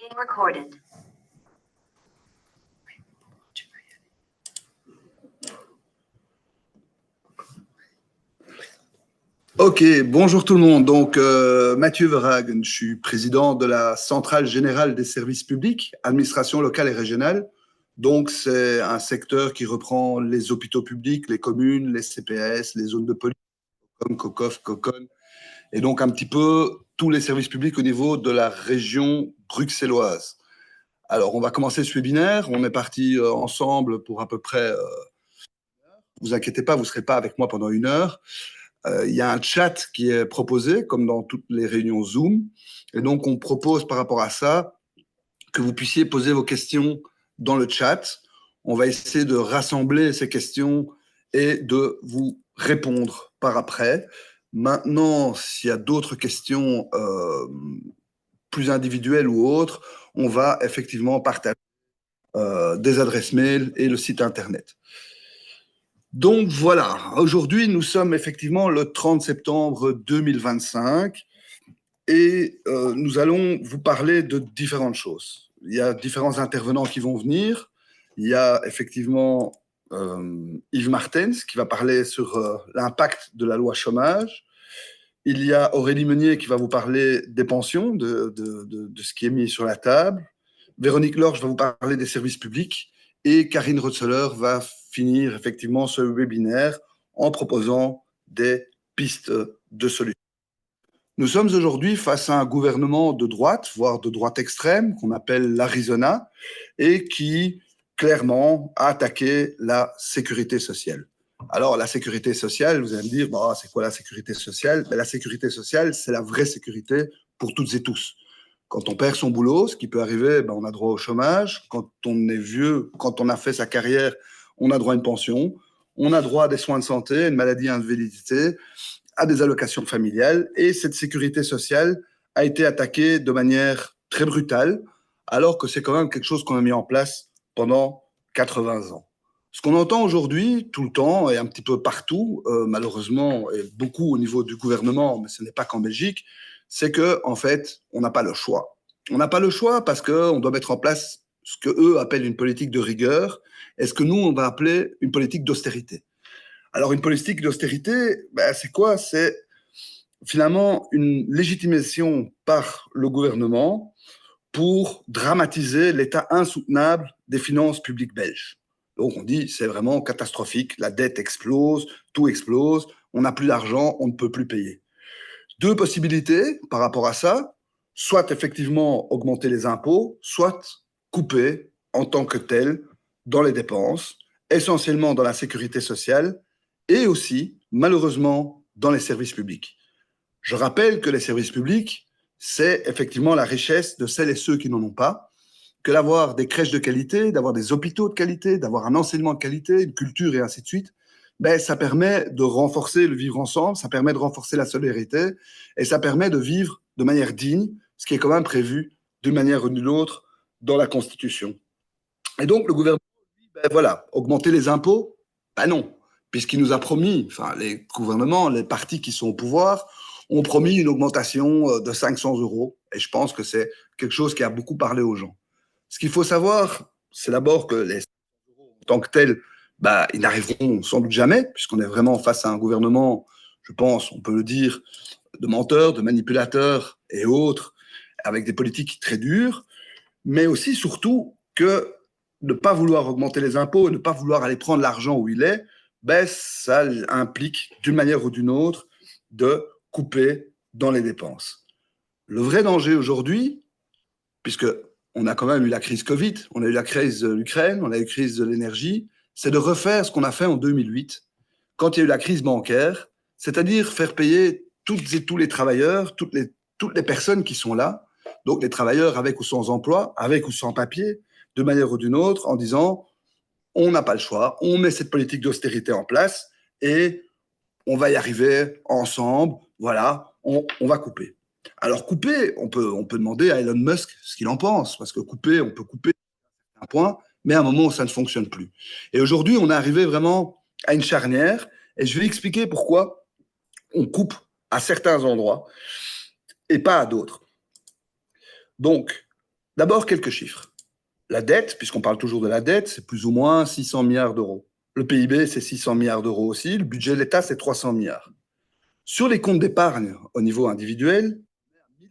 Being recorded. Ok, bonjour tout le monde. Donc, Mathieu Verhagen, je suis président de la Centrale Générale des Services Publics, administration locale et régionale. Donc, c'est un secteur qui reprend les hôpitaux publics, les communes, les CPS, les zones de police, comme COCOF, COCON, et donc un petit peu tous les services publics au niveau de la région bruxelloise. Alors, on va commencer ce webinaire. On est parti ensemble pour à peu près... vous inquiétez pas, vous ne serez pas avec moi pendant 1 heure. Il y a un chat qui est proposé, comme dans toutes les réunions Zoom. Et donc, on propose par rapport à ça que vous puissiez poser vos questions dans le chat. On va essayer de rassembler ces questions et de vous répondre par après. Maintenant, s'il y a d'autres questions plus individuelles ou autres, on va effectivement partager des adresses mail et le site internet. Donc voilà, aujourd'hui nous sommes effectivement le 30 septembre 2025 et nous allons vous parler de différentes choses. Il y a différents intervenants qui vont venir. Il y a effectivement Yves Martens qui va parler sur l'impact de la loi chômage. Il y a Aurélie Meunier qui va vous parler des pensions, de ce qui est mis sur la table. Véronique Lorge va vous parler des services publics. Et Karine Rotzeler va finir effectivement ce webinaire en proposant des pistes de solutions. Nous sommes aujourd'hui face à un gouvernement de droite, voire de droite extrême, qu'on appelle l'Arizona, et qui clairement a attaqué la sécurité sociale. Alors, la sécurité sociale, vous allez me dire, bah, c'est quoi la sécurité sociale? La sécurité sociale, c'est la vraie sécurité pour toutes et tous. Quand on perd son boulot, ce qui peut arriver, on a droit au chômage. Quand on est vieux, quand on a fait sa carrière, on a droit à une pension. On a droit à des soins de santé, une maladie invalidité, à des allocations familiales. Et cette sécurité sociale a été attaquée de manière très brutale, alors que c'est quand même quelque chose qu'on a mis en place pendant 80 ans. Ce qu'on entend aujourd'hui, tout le temps, et un petit peu partout, malheureusement, et beaucoup au niveau du gouvernement, mais ce n'est pas qu'en Belgique, c'est que en fait, on n'a pas le choix. On n'a pas le choix parce qu'on doit mettre en place ce qu'eux appellent une politique de rigueur et ce que nous, on va appeler une politique d'austérité. Alors, une politique d'austérité, c'est quoi? C'est finalement une légitimation par le gouvernement pour dramatiser l'état insoutenable des finances publiques belges. Donc, on dit c'est vraiment catastrophique, la dette explose, tout explose, on n'a plus d'argent, on ne peut plus payer. 2 possibilités par rapport à ça, soit effectivement augmenter les impôts, soit couper en tant que tel dans les dépenses, essentiellement dans la sécurité sociale et aussi, malheureusement, dans les services publics. Je rappelle que les services publics, c'est effectivement la richesse de celles et ceux qui n'en ont pas, que d'avoir des crèches de qualité, d'avoir des hôpitaux de qualité, d'avoir un enseignement de qualité, une culture et ainsi de suite, ça permet de renforcer le vivre ensemble, ça permet de renforcer la solidarité et ça permet de vivre de manière digne, ce qui est quand même prévu d'une manière ou d'une autre dans la Constitution. Et donc le gouvernement dit, voilà, augmenter les impôts, non, puisqu'il nous a promis, enfin les gouvernements, les partis qui sont au pouvoir, ont promis une augmentation de 500 €. Et je pense que c'est quelque chose qui a beaucoup parlé aux gens. Ce qu'il faut savoir, c'est d'abord que les 500 € en tant que tels, ils n'arriveront sans doute jamais, puisqu'on est vraiment face à un gouvernement, je pense, on peut le dire, de menteurs, de manipulateurs et autres, avec des politiques très dures, mais aussi, surtout, que ne pas vouloir augmenter les impôts et ne pas vouloir aller prendre l'argent où il est, ça implique, d'une manière ou d'une autre, de couper dans les dépenses. Le vrai danger aujourd'hui, puisque on a quand même eu la crise Covid, on a eu la crise de l'Ukraine, on a eu la crise de l'énergie, c'est de refaire ce qu'on a fait en 2008, quand il y a eu la crise bancaire, c'est-à-dire faire payer toutes et tous les travailleurs, toutes les personnes qui sont là, donc les travailleurs avec ou sans emploi, avec ou sans papier, de manière ou d'une autre, en disant on n'a pas le choix, on met cette politique d'austérité en place et on va y arriver ensemble, voilà, on va couper. Alors couper, on peut demander à Elon Musk ce qu'il en pense, parce que couper, on peut couper à un point, mais à un moment, ça ne fonctionne plus. Et aujourd'hui, on est arrivé vraiment à une charnière, et je vais expliquer pourquoi on coupe à certains endroits et pas à d'autres. Donc, D'abord, quelques chiffres. La dette, puisqu'on parle toujours de la dette, c'est plus ou moins 600 milliards d'euros. Le PIB, c'est 600 milliards d'euros aussi. Le budget de l'État, c'est 300 milliards. Sur les comptes d'épargne au niveau individuel,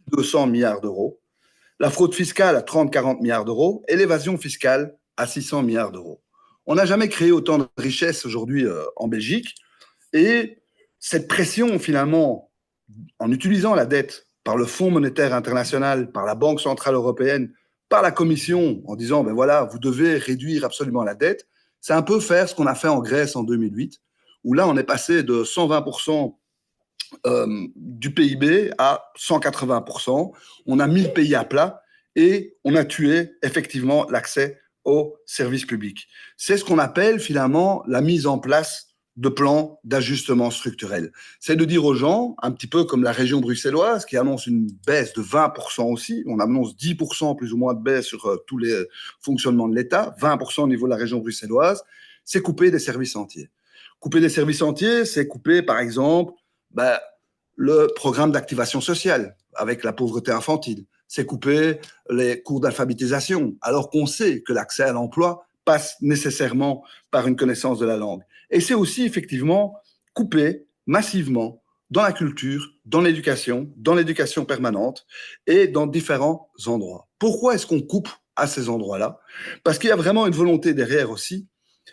200 milliards d'euros. La fraude fiscale à 30-40 milliards d'euros et l'évasion fiscale à 600 milliards d'euros. On n'a jamais créé autant de richesses aujourd'hui en Belgique. Et cette pression, finalement, en utilisant la dette par le Fonds monétaire international, par la Banque centrale européenne, par la Commission, en disant, ben voilà, vous devez réduire absolument la dette, c'est un peu faire ce qu'on a fait en Grèce en 2008, où là, on est passé de 120% du PIB à 180%. On a mis le pays à plat et on a tué effectivement l'accès aux services publics. C'est ce qu'on appelle finalement la mise en place de plans d'ajustement structurel. C'est de dire aux gens, un petit peu comme la région bruxelloise qui annonce une baisse de 20% aussi, on annonce 10% plus ou moins de baisse sur tous les fonctionnements de l'État, 20% au niveau de la région bruxelloise, c'est couper des services entiers. Couper des services entiers, c'est couper par exemple le programme d'activation sociale avec la pauvreté infantile. C'est couper les cours d'alphabétisation, alors qu'on sait que l'accès à l'emploi passe nécessairement par une connaissance de la langue. Et c'est aussi effectivement couper massivement dans la culture, dans l'éducation permanente et dans différents endroits. Pourquoi est-ce qu'on coupe à ces endroits-là? Parce qu'il y a vraiment une volonté derrière aussi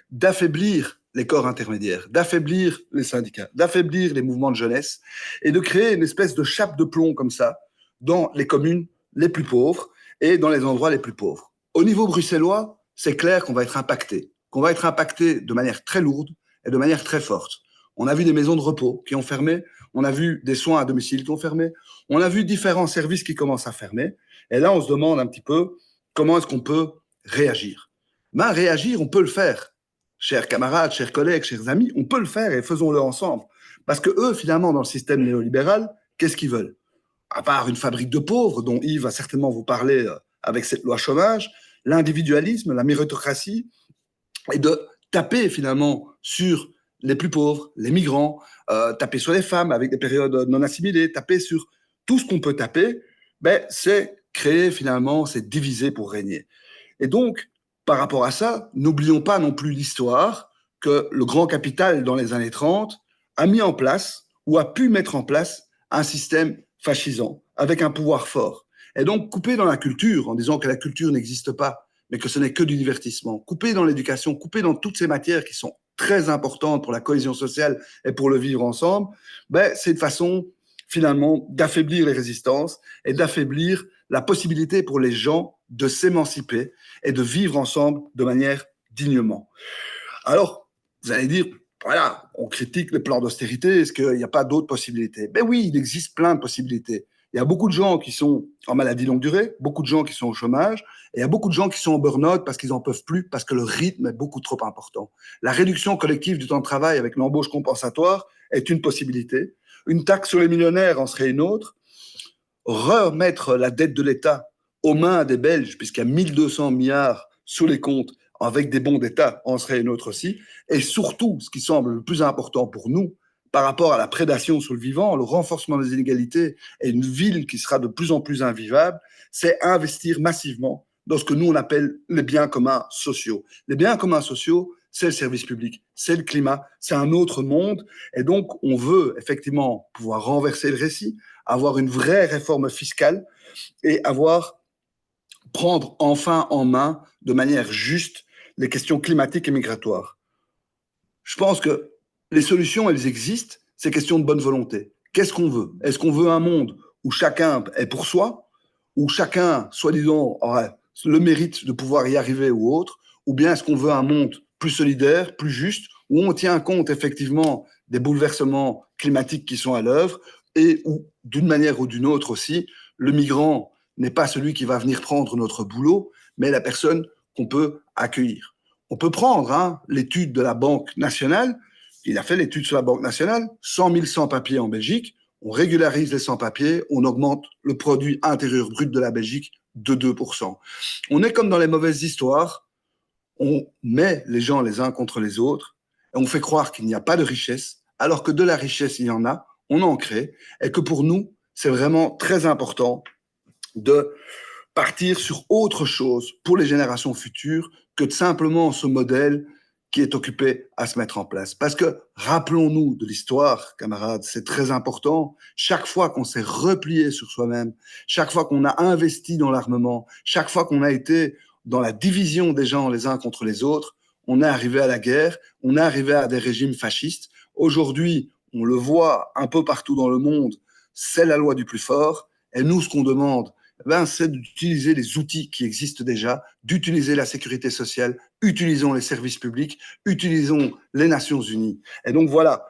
d'affaiblir les corps intermédiaires, d'affaiblir les syndicats, d'affaiblir les mouvements de jeunesse et de créer une espèce de chape de plomb comme ça dans les communes les plus pauvres et dans les endroits les plus pauvres. Au niveau bruxellois, c'est clair qu'on va être impacté de manière très lourde et de manière très forte. On a vu des maisons de repos qui ont fermé, on a vu des soins à domicile qui ont fermé, on a vu différents services qui commencent à fermer. Et là, on se demande un petit peu comment est-ce qu'on peut réagir. Ben, réagir, on peut le faire. Chers camarades, chers collègues, chers amis, on peut le faire et faisons-le ensemble. Parce que eux, finalement, dans le système néolibéral, qu'est-ce qu'ils veulent? À part une fabrique de pauvres, dont Yves va certainement vous parler avec cette loi chômage, l'individualisme, la méritocratie, et de taper finalement sur les plus pauvres, les migrants, taper sur les femmes avec des périodes non assimilées, taper sur tout ce qu'on peut taper, ben, c'est créer finalement, c'est diviser pour régner. Et donc, par rapport à ça, n'oublions pas non plus l'histoire que le grand capital, dans les années 30, a mis en place ou a pu mettre en place un système fascisant avec un pouvoir fort. Et donc, couper dans la culture en disant que la culture n'existe pas, mais que ce n'est que du divertissement, couper dans l'éducation, couper dans toutes ces matières qui sont très importantes pour la cohésion sociale et pour le vivre ensemble, ben, c'est une façon finalement d'affaiblir les résistances et d'affaiblir la possibilité pour les gens de s'émanciper et de vivre ensemble de manière dignement. Alors, vous allez dire, voilà, on critique les plans d'austérité, est-ce qu'il n'y a pas d'autres possibilités? Ben oui, il existe plein de possibilités. Il y a beaucoup de gens qui sont en maladie longue durée, beaucoup de gens qui sont au chômage, et il y a beaucoup de gens qui sont en burn-out parce qu'ils n'en peuvent plus, parce que le rythme est beaucoup trop important. La réduction collective du temps de travail avec l'embauche compensatoire est une possibilité. Une taxe sur les millionnaires en serait une autre. Remettre la dette de l'État aux mains des Belges, puisqu'il y a 1200 milliards sous les comptes avec des bons d'État, en serait une autre aussi. Et surtout, ce qui semble le plus important pour nous, par rapport à la prédation sur le vivant, le renforcement des inégalités et une ville qui sera de plus en plus invivable, c'est investir massivement dans ce que nous on appelle les biens communs sociaux. Les biens communs sociaux, c'est le service public, c'est le climat, c'est un autre monde. Et donc, on veut effectivement pouvoir renverser le récit, avoir une vraie réforme fiscale et prendre enfin en main de manière juste les questions climatiques et migratoires. Je pense que les solutions, elles existent, c'est question de bonne volonté. Qu'est-ce qu'on veut? Est-ce qu'on veut un monde où chacun est pour soi, où chacun, soi-disant, aurait le mérite de pouvoir y arriver ou autre, ou bien est-ce qu'on veut un monde plus solidaire, plus juste, où on tient compte effectivement des bouleversements climatiques qui sont à l'œuvre et où, d'une manière ou d'une autre aussi, le migrant n'est pas celui qui va venir prendre notre boulot, mais la personne qu'on peut accueillir. On peut prendre l'étude de la Banque nationale. Il a fait l'étude sur la Banque nationale, 100 000 sans-papiers en Belgique. On régularise les sans-papiers, on augmente le produit intérieur brut de la Belgique de 2%. On est comme dans les mauvaises histoires, on met les gens les uns contre les autres, et on fait croire qu'il n'y a pas de richesse, alors que de la richesse, il y en a, on en crée, et que pour nous, c'est vraiment très important de partir sur autre chose pour les générations futures que de simplement ce modèle qui est occupé à se mettre en place. Parce que, rappelons-nous de l'histoire, camarades, c'est très important. Chaque fois qu'on s'est replié sur soi-même, chaque fois qu'on a investi dans l'armement, chaque fois qu'on a été dans la division des gens les uns contre les autres, on est arrivé à la guerre, on est arrivé à des régimes fascistes. Aujourd'hui, on le voit un peu partout dans le monde, c'est la loi du plus fort. Et nous, ce qu'on demande, c'est d'utiliser les outils qui existent déjà, d'utiliser la sécurité sociale, utilisons les services publics, utilisons les Nations Unies. Et donc voilà,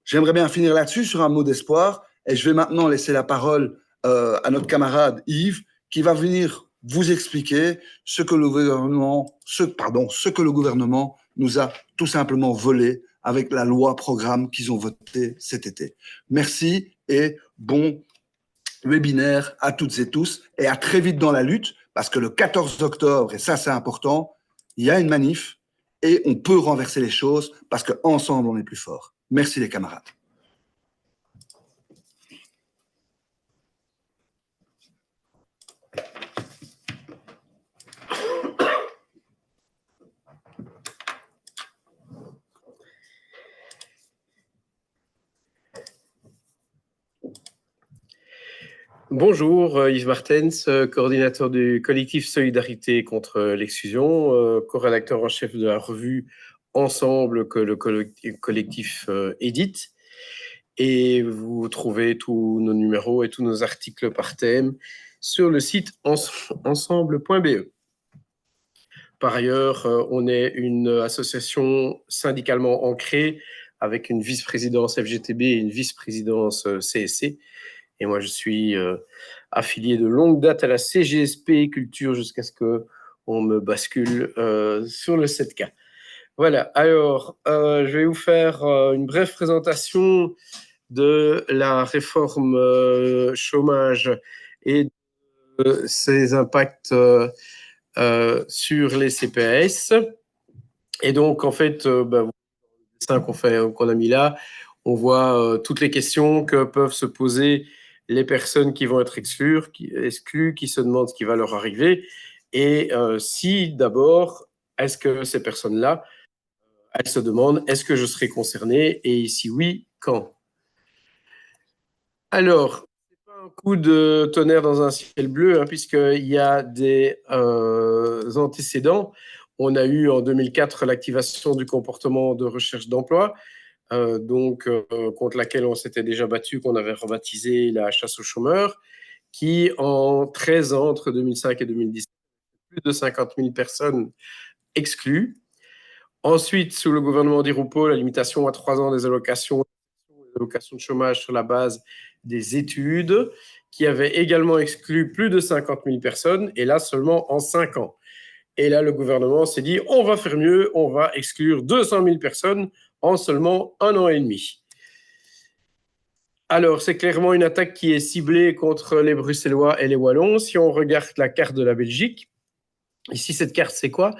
j'aimerais bien finir là-dessus sur un mot d'espoir. Et je vais maintenant laisser la parole à notre camarade Yves, qui va venir vous expliquer ce que le gouvernement nous a tout simplement volé avec la loi programme qu'ils ont votée cet été. Merci et bon webinaire à toutes et tous et à très vite dans la lutte parce que le 14 octobre, et ça c'est important, il y a une manif et on peut renverser les choses parce qu'ensemble on est plus fort. Merci les camarades. Bonjour, Yves Martens, coordinateur du collectif Solidarité contre l'exclusion, co-rédacteur en chef de la revue Ensemble que le collectif édite. Et vous trouvez tous nos numéros et tous nos articles par thème sur le site ensemble.be. Par ailleurs, on est une association syndicalement ancrée avec une vice-présidence FGTB et une vice-présidence CSC. Et moi, je suis affilié de longue date à la CGSP Culture jusqu'à ce qu'on me bascule sur le 7K. Voilà, alors je vais vous faire une brève présentation de la réforme chômage et de ses impacts sur les CPAS. Et donc, en fait, le dessin qu'on a mis là, on voit toutes les questions que peuvent se poser les personnes qui vont être exclues, qui se demandent ce qui va leur arriver. Et si d'abord, est-ce que ces personnes-là, elles se demandent, est-ce que je serai concerné? Et si oui, quand? Alors, ce n'est pas un coup de tonnerre dans un ciel bleu, hein, puisqu'il y a des antécédents. On a eu en 2004 l'activation du comportement de recherche d'emploi, contre laquelle on s'était déjà battu, qu'on avait rebaptisé la chasse aux chômeurs, qui en 13 ans, entre 2005 et 2017, plus de 50 000 personnes exclues. Ensuite, sous le gouvernement Di Rupo, la limitation à 3 ans des allocations de chômage sur la base des études, qui avait également exclu plus de 50 000 personnes, et là seulement en 5 ans. Et là, le gouvernement s'est dit, on va faire mieux, on va exclure 200 000 personnes en seulement 1 an et demi. Alors, c'est clairement une attaque qui est ciblée contre les Bruxellois et les Wallons. Si on regarde la carte de la Belgique, ici, cette carte, c'est quoi?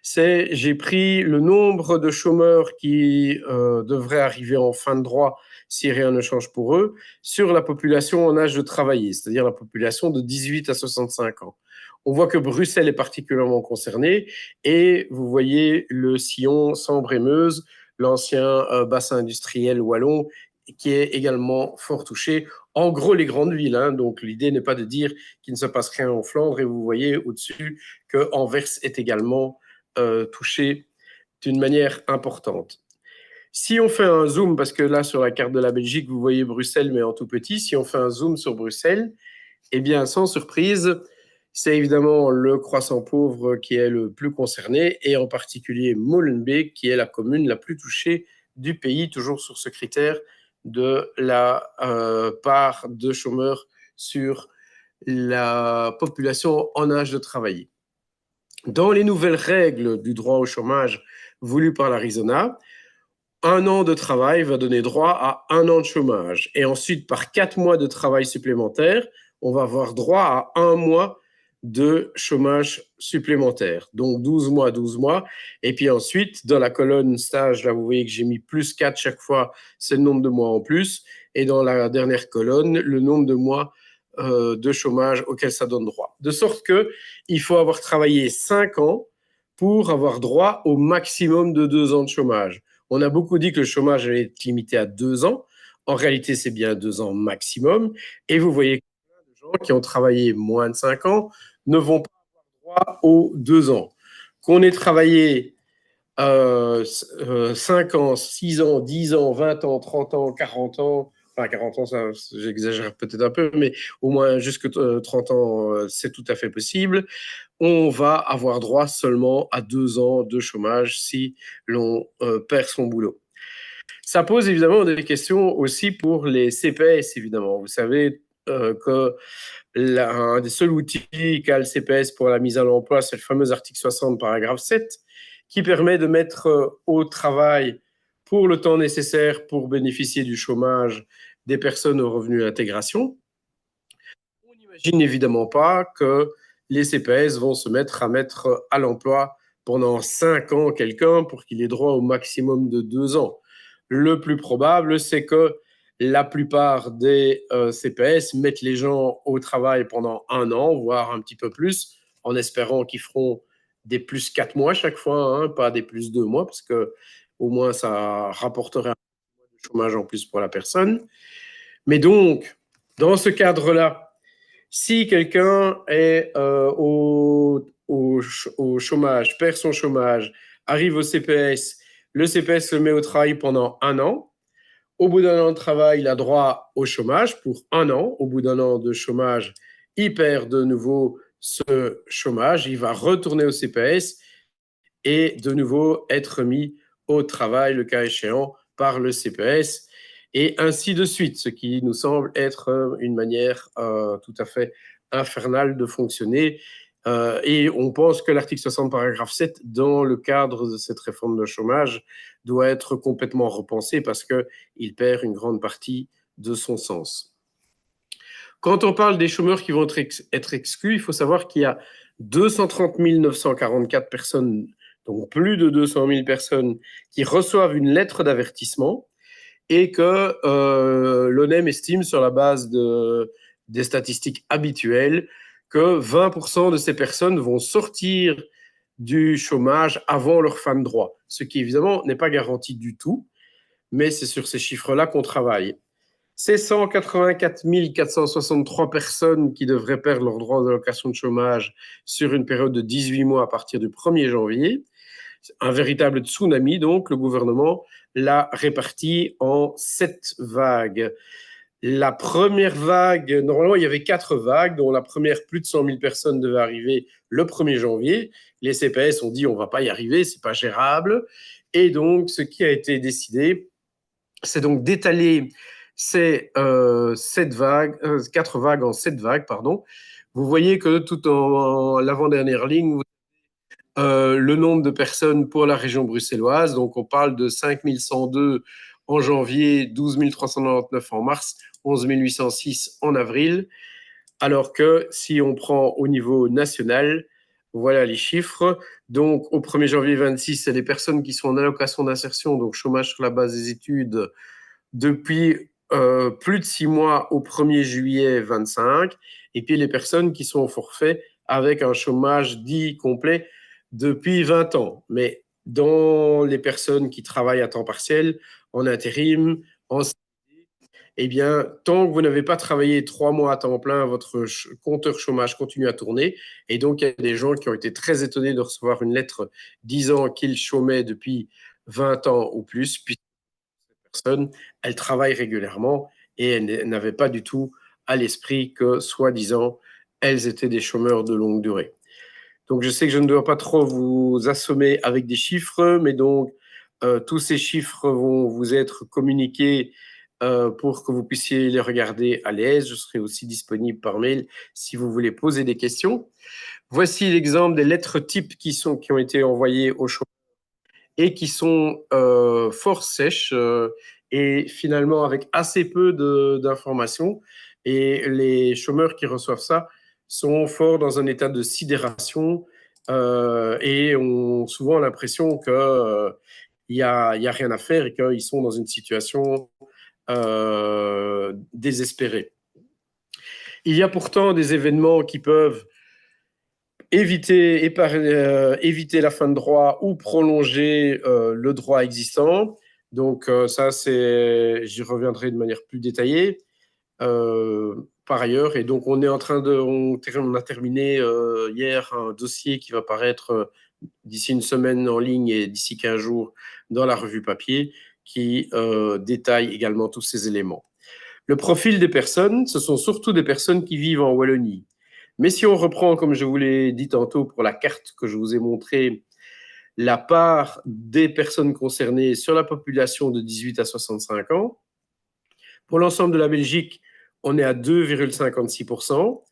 J'ai pris le nombre de chômeurs qui devraient arriver en fin de droit si rien ne change pour eux, sur la population en âge de travailler, c'est-à-dire la population de 18 à 65 ans. On voit que Bruxelles est particulièrement concernée et vous voyez le sillon Sambre-et-Meuse, l'ancien bassin industriel wallon, qui est également fort touché. En gros, les grandes villes. Hein, donc, l'idée n'est pas de dire qu'il ne se passe rien en Flandre. Et vous voyez au-dessus que Anvers est également touché d'une manière importante. Si on fait un zoom, parce que là, sur la carte de la Belgique, vous voyez Bruxelles, mais en tout petit. Si on fait un zoom sur Bruxelles, eh bien, sans surprise, c'est évidemment le croissant pauvre qui est le plus concerné, et en particulier Molenbeek, qui est la commune la plus touchée du pays, toujours sur ce critère de la part de chômeurs sur la population en âge de travailler. Dans les nouvelles règles du droit au chômage voulues par l'Arizona, 1 an de travail va donner droit à 1 an de chômage. Et ensuite, par 4 mois de travail supplémentaire, on va avoir droit à 1 mois de chômage supplémentaire. Donc 12 mois, 12 mois. Et puis ensuite, dans la colonne stage, là, vous voyez que j'ai mis plus 4 chaque fois, c'est le nombre de mois en plus. Et dans la dernière colonne, le nombre de mois de chômage auquel ça donne droit. De sorte qu'il faut avoir travaillé 5 ans pour avoir droit au maximum de 2 ans de chômage. On a beaucoup dit que le chômage allait être limité à 2 ans. En réalité, c'est bien 2 ans maximum. Et vous voyez que les gens qui ont travaillé moins de 5 ans ne vont pas avoir droit aux 2 ans. Qu'on ait travaillé 5 ans, 6 ans, 10 ans, 20 ans, 30 ans, 40 ans, enfin 40 ans, ça, j'exagère peut-être un peu, mais au moins jusque 30 ans, c'est tout à fait possible. On va avoir droit seulement à 2 ans de chômage si l'on perd son boulot. Ça pose évidemment des questions aussi pour les CPS, évidemment. Vous savez que un des seuls outils qu'a le CPS pour la mise à l'emploi, c'est le fameux article 60, paragraphe 7, qui permet de mettre au travail pour le temps nécessaire pour bénéficier du chômage des personnes aux revenus d'intégration. On n'imagine évidemment pas que les CPS vont se mettre à l'emploi pendant 5 ans quelqu'un pour qu'il ait droit au maximum de 2 ans. Le plus probable, c'est que la plupart des CPS mettent les gens au travail pendant 1 an, voire un petit peu plus, en espérant qu'ils feront des plus 4 mois chaque fois, hein, pas des plus 2 mois, parce que au moins ça rapporterait un mois de chômage en plus pour la personne. Mais donc, dans ce cadre-là, si quelqu'un est au chômage, perd son chômage, arrive au CPS, le CPS le met au travail pendant 1 an. Au bout d'1 an de travail, il a droit au chômage pour 1 an. Au bout d'1 an de chômage, il perd de nouveau ce chômage. Il va retourner au CPS et de nouveau être mis au travail, le cas échéant, par le CPS, et ainsi de suite, ce qui nous semble être une manière tout à fait infernale de fonctionner. Et on pense que l'article 60, paragraphe 7, dans le cadre de cette réforme de chômage, doit être complètement repensé parce qu'il perd une grande partie de son sens. Quand on parle des chômeurs qui vont être exclus, il faut savoir qu'il y a 230 944 personnes, donc plus de 200 000 personnes, qui reçoivent une lettre d'avertissement et que l'ONEM estime sur la base des statistiques habituelles que 20% de ces personnes vont sortir du chômage avant leur fin de droit, ce qui évidemment n'est pas garanti du tout, mais c'est sur ces chiffres-là qu'on travaille. C'est 184 463 personnes qui devraient perdre leur droit d'allocation de chômage sur une période de 18 mois à partir du 1er janvier. Un véritable tsunami, donc le gouvernement l'a réparti en 7 vagues. La première vague, normalement il y avait 4 vagues, dont la première, plus de 100 000 personnes devaient arriver le 1er janvier. Les CPS ont dit on ne va pas y arriver, c'est pas gérable. Et donc ce qui a été décidé, c'est donc d'étaler ces 4 vagues en 7 vagues, pardon. Vous voyez que tout en l'avant-dernière ligne, le nombre de personnes pour la région bruxelloise. Donc, on parle de 5 102 en janvier, 12 399 en mars, 11 806 en avril. Alors que si on prend au niveau national, voilà les chiffres. Donc, au 1er janvier 26, c'est les personnes qui sont en allocation d'insertion, donc chômage sur la base des études, depuis plus de 6 mois au 1er juillet 25. Et puis les personnes qui sont au forfait avec un chômage dit complet depuis 20 ans. Mais dans les personnes qui travaillent à temps partiel, en intérim, en eh bien, tant que vous n'avez pas travaillé 3 mois à temps plein, votre compteur chômage continue à tourner. Et donc, il y a des gens qui ont été très étonnés de recevoir une lettre disant qu'ils chômaient depuis 20 ans ou plus, puisque ces personnes, elles travaillent régulièrement et elles n'avaient pas du tout à l'esprit que, soi-disant, elles étaient des chômeurs de longue durée. Donc, je sais que je ne dois pas trop vous assommer avec des chiffres, mais donc, tous ces chiffres vont vous être communiqués pour que vous puissiez les regarder à l'aise. Je serai aussi disponible par mail si vous voulez poser des questions. Voici l'exemple des lettres types qui ont été envoyées aux chômeurs et qui sont fort sèches et finalement avec assez peu d'informations. Et les chômeurs qui reçoivent ça sont fort dans un état de sidération et ont souvent l'impression qu'il n'y a rien à faire et qu'ils sont dans une situation désespérée. Il y a pourtant des événements qui peuvent éviter la fin de droit ou prolonger le droit existant. Donc ça, j'y reviendrai de manière plus détaillée. Par ailleurs, et donc on a terminé hier un dossier qui va paraître d'ici une semaine en ligne et d'ici 15 jours dans la revue papier qui détaille également tous ces éléments. Le profil des personnes, ce sont surtout des personnes qui vivent en Wallonie. Mais si on reprend, comme je vous l'ai dit tantôt pour la carte que je vous ai montrée, la part des personnes concernées sur la population de 18 à 65 ans, pour l'ensemble de la Belgique, on est à 2,56%,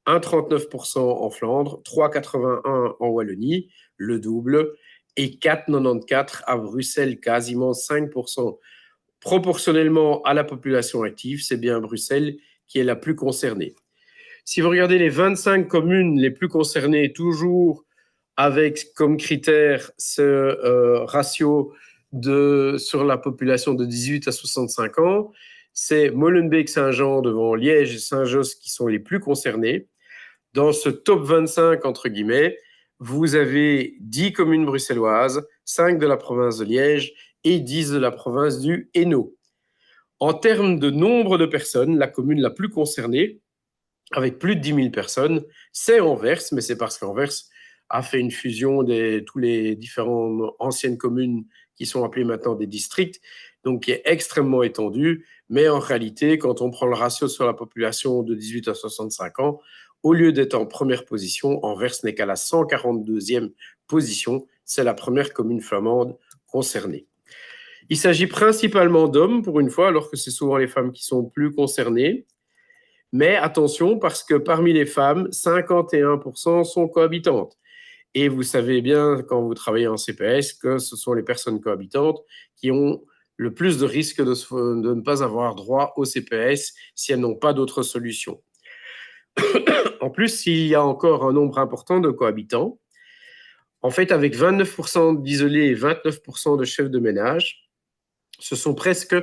1,39% en Flandre, 3,81% en Wallonie, le double, et 4,94% à Bruxelles, quasiment 5%. Proportionnellement à la population active, c'est bien Bruxelles qui est la plus concernée. Si vous regardez les 25 communes les plus concernées, toujours avec comme critère ce ratio sur la population de 18 à 65 ans, c'est Molenbeek-Saint-Jean devant Liège et Saint-Josse qui sont les plus concernés. Dans ce top 25, entre guillemets, vous avez 10 communes bruxelloises, 5 de la province de Liège et 10 de la province du Hainaut. En termes de nombre de personnes, la commune la plus concernée, avec plus de 10 000 personnes, c'est Anvers, mais c'est parce qu'Anvers a fait une fusion de tous les différentes anciennes communes qui sont appelées maintenant des districts, donc qui est extrêmement étendue. Mais en réalité, quand on prend le ratio sur la population de 18 à 65 ans, au lieu d'être en première position, Anvers n'est qu'à la 142e position. C'est la première commune flamande concernée. Il s'agit principalement d'hommes, pour une fois, alors que c'est souvent les femmes qui sont plus concernées. Mais attention, parce que parmi les femmes, 51% sont cohabitantes. Et vous savez bien, quand vous travaillez en CPS, que ce sont les personnes cohabitantes qui ont le plus de risques de ne pas avoir droit au CPS si elles n'ont pas d'autre solution. En plus, s'il y a encore un nombre important de cohabitants, en fait, avec 29% d'isolés et 29% de chefs de ménage, ce sont presque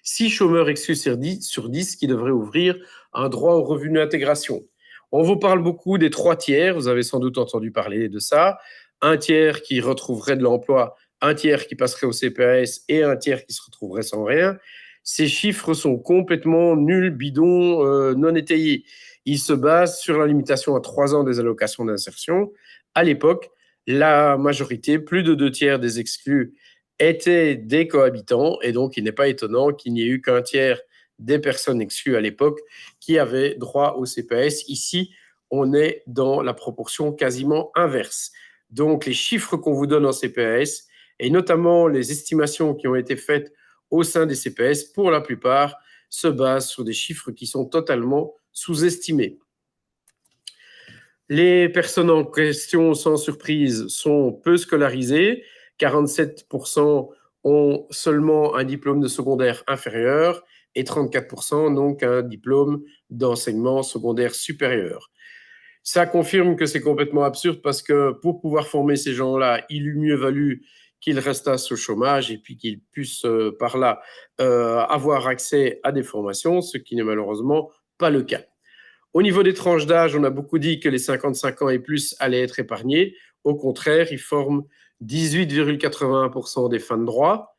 6 chômeurs exclus sur 10 qui devraient ouvrir un droit au revenu d'intégration. On vous parle beaucoup des 3 tiers, vous avez sans doute entendu parler de ça. Un tiers qui retrouverait de l'emploi, un tiers qui passerait au CPS et un tiers qui se retrouverait sans rien. Ces chiffres sont complètement nuls, bidons, non étayés. Ils se basent sur la limitation à 3 ans des allocations d'insertion. À l'époque, la majorité, plus de 2 tiers des exclus, étaient des cohabitants, et donc il n'est pas étonnant qu'il n'y ait eu qu'un tiers des personnes exclues à l'époque qui avaient droit au CPS. Ici, on est dans la proportion quasiment inverse. Donc les chiffres qu'on vous donne en CPS, et notamment les estimations qui ont été faites au sein des CPS, pour la plupart, se basent sur des chiffres qui sont totalement sous-estimés. Les personnes en question, sans surprise, sont peu scolarisées. 47% ont seulement un diplôme de secondaire inférieur et 34% donc un diplôme d'enseignement secondaire supérieur. Ça confirme que c'est complètement absurde parce que pour pouvoir former ces gens-là, il eût mieux valu qu'ils restassent au chômage et puis qu'ils puissent par là avoir accès à des formations, ce qui n'est malheureusement pas le cas. Au niveau des tranches d'âge, on a beaucoup dit que les 55 ans et plus allaient être épargnés. Au contraire, ils forment 18,81% des fins de droit.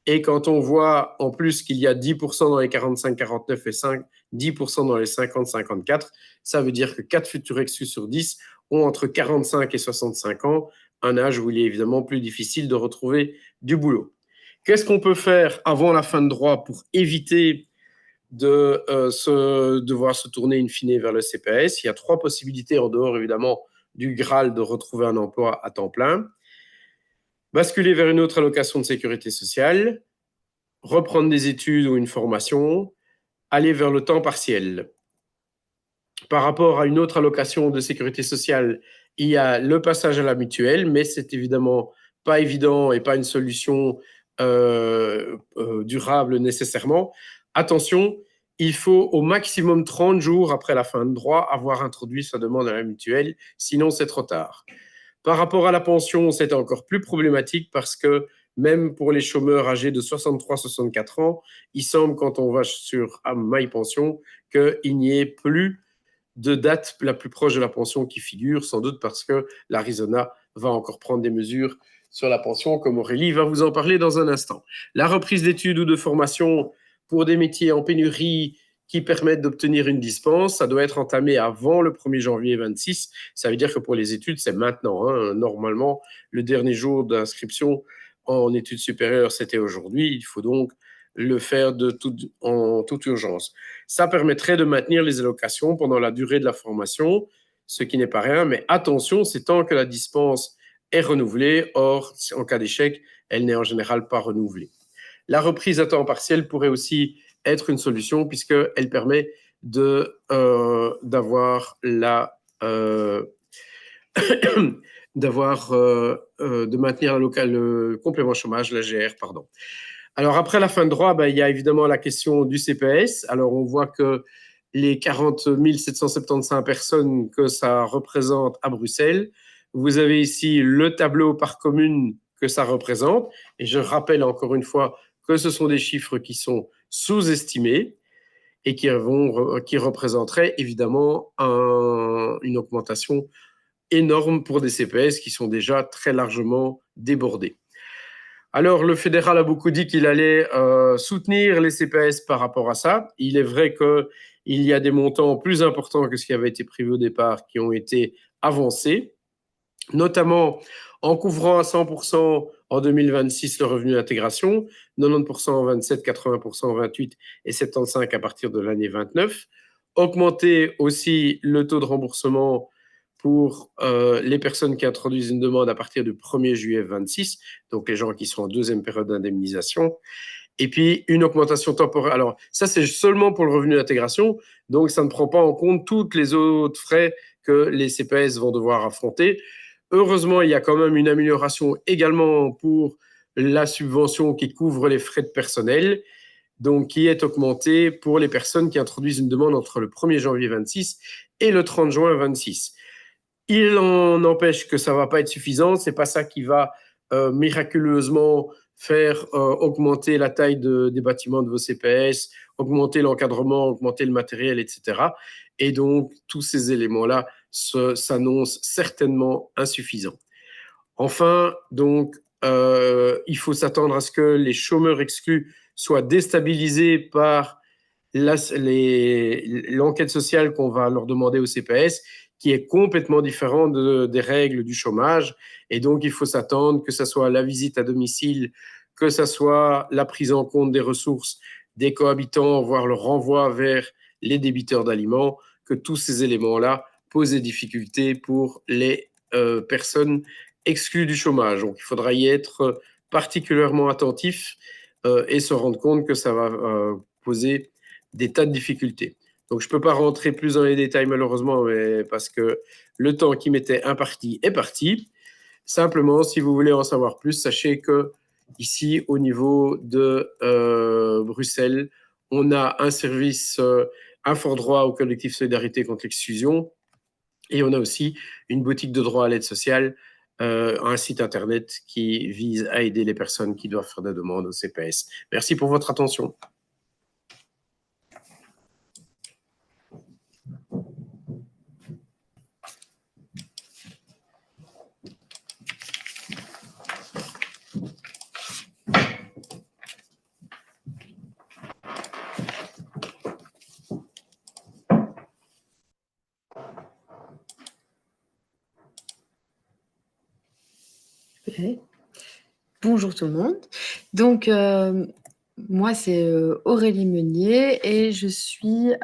Et quand on voit en plus qu'il y a 10% dans les 45-49 et 10% dans les 50-54, ça veut dire que 4 futurs exclus sur 10 ont entre 45 et 65 ans, un âge où il est évidemment plus difficile de retrouver du boulot. Qu'est-ce qu'on peut faire avant la fin de droit pour éviter de devoir se tourner in fine vers le CPS? Il y a 3 possibilités en dehors évidemment du Graal de retrouver un emploi à temps plein. Basculer vers une autre allocation de sécurité sociale, reprendre des études ou une formation, aller vers le temps partiel. Par rapport à une autre allocation de sécurité sociale, il y a le passage à la mutuelle, mais c'est évidemment pas évident et pas une solution durable nécessairement. Attention, il faut au maximum 30 jours après la fin de droit avoir introduit sa demande à la mutuelle, sinon c'est trop tard. Par rapport à la pension, c'est encore plus problématique parce que même pour les chômeurs âgés de 63-64 ans, il semble quand on va sur MyPension qu'il n'y ait plus de date la plus proche de la pension qui figure, sans doute parce que l'Arizona va encore prendre des mesures sur la pension, comme Aurélie va vous en parler dans un instant. La reprise d'études ou de formation pour des métiers en pénurie qui permettent d'obtenir une dispense, ça doit être entamé avant le 1er janvier 26. Ça veut dire que pour les études, c'est maintenant. Normalement, le dernier jour d'inscription en études supérieures, c'était aujourd'hui. Il faut donc le faire en toute urgence. Ça permettrait de maintenir les allocations pendant la durée de la formation, ce qui n'est pas rien, mais attention, c'est tant que la dispense est renouvelée. Or, en cas d'échec, elle n'est en général pas renouvelée. La reprise à temps partiel pourrait aussi être une solution puisqu'elle permet de maintenir le complément chômage, l'AGR, pardon. Alors, après la fin de droit, il y a évidemment la question du CPS. Alors, on voit que les 40 775 personnes que ça représente à Bruxelles, vous avez ici le tableau par commune que ça représente. Et je rappelle encore une fois que ce sont des chiffres qui sont sous-estimés et qui représenteraient évidemment une augmentation énorme pour des CPS qui sont déjà très largement débordés. Alors, le fédéral a beaucoup dit qu'il allait soutenir les CPS par rapport à ça. Il est vrai qu'il y a des montants plus importants que ce qui avait été prévu au départ qui ont été avancés, notamment en couvrant à 100% en 2026 le revenu d'intégration, 90% en 27, 80% en 28 et 75 à partir de l'année 29. Augmenter aussi le taux de remboursement pour les personnes qui introduisent une demande à partir du 1er juillet 26, donc les gens qui sont en deuxième période d'indemnisation. Et puis, une augmentation temporaire. Alors, ça, c'est seulement pour le revenu d'intégration, donc ça ne prend pas en compte toutes les autres frais que les CPS vont devoir affronter. Heureusement, il y a quand même une amélioration également pour la subvention qui couvre les frais de personnel, donc qui est augmentée pour les personnes qui introduisent une demande entre le 1er janvier 26 et le 30 juin 26. Il en empêche que ça ne va pas être suffisant. Ce n'est pas ça qui va miraculeusement faire augmenter la taille des bâtiments de vos CPS, augmenter l'encadrement, augmenter le matériel, etc. Et donc, tous ces éléments-là s'annoncent certainement insuffisants. Enfin, donc, il faut s'attendre à ce que les chômeurs exclus soient déstabilisés par l'enquête sociale qu'on va leur demander au CPS, qui est complètement différente des règles du chômage. Et donc, il faut s'attendre que ce soit la visite à domicile, que ce soit la prise en compte des ressources des cohabitants, voire le renvoi vers les débiteurs d'aliments, que tous ces éléments-là posent des difficultés pour les personnes exclues du chômage. Donc, il faudra y être particulièrement attentif et se rendre compte que ça va poser des tas de difficultés. Donc, je ne peux pas rentrer plus dans les détails, malheureusement, mais parce que le temps qui m'était imparti est parti. Simplement, si vous voulez en savoir plus, sachez que ici, au niveau de Bruxelles, on a un service Infort Droit au collectif Solidarité contre l'exclusion et on a aussi une boutique de droit à l'aide sociale, un site internet qui vise à aider les personnes qui doivent faire des demandes au CPS. Merci pour votre attention. Bonjour tout le monde. Donc, moi, c'est Aurélie Meunier et je suis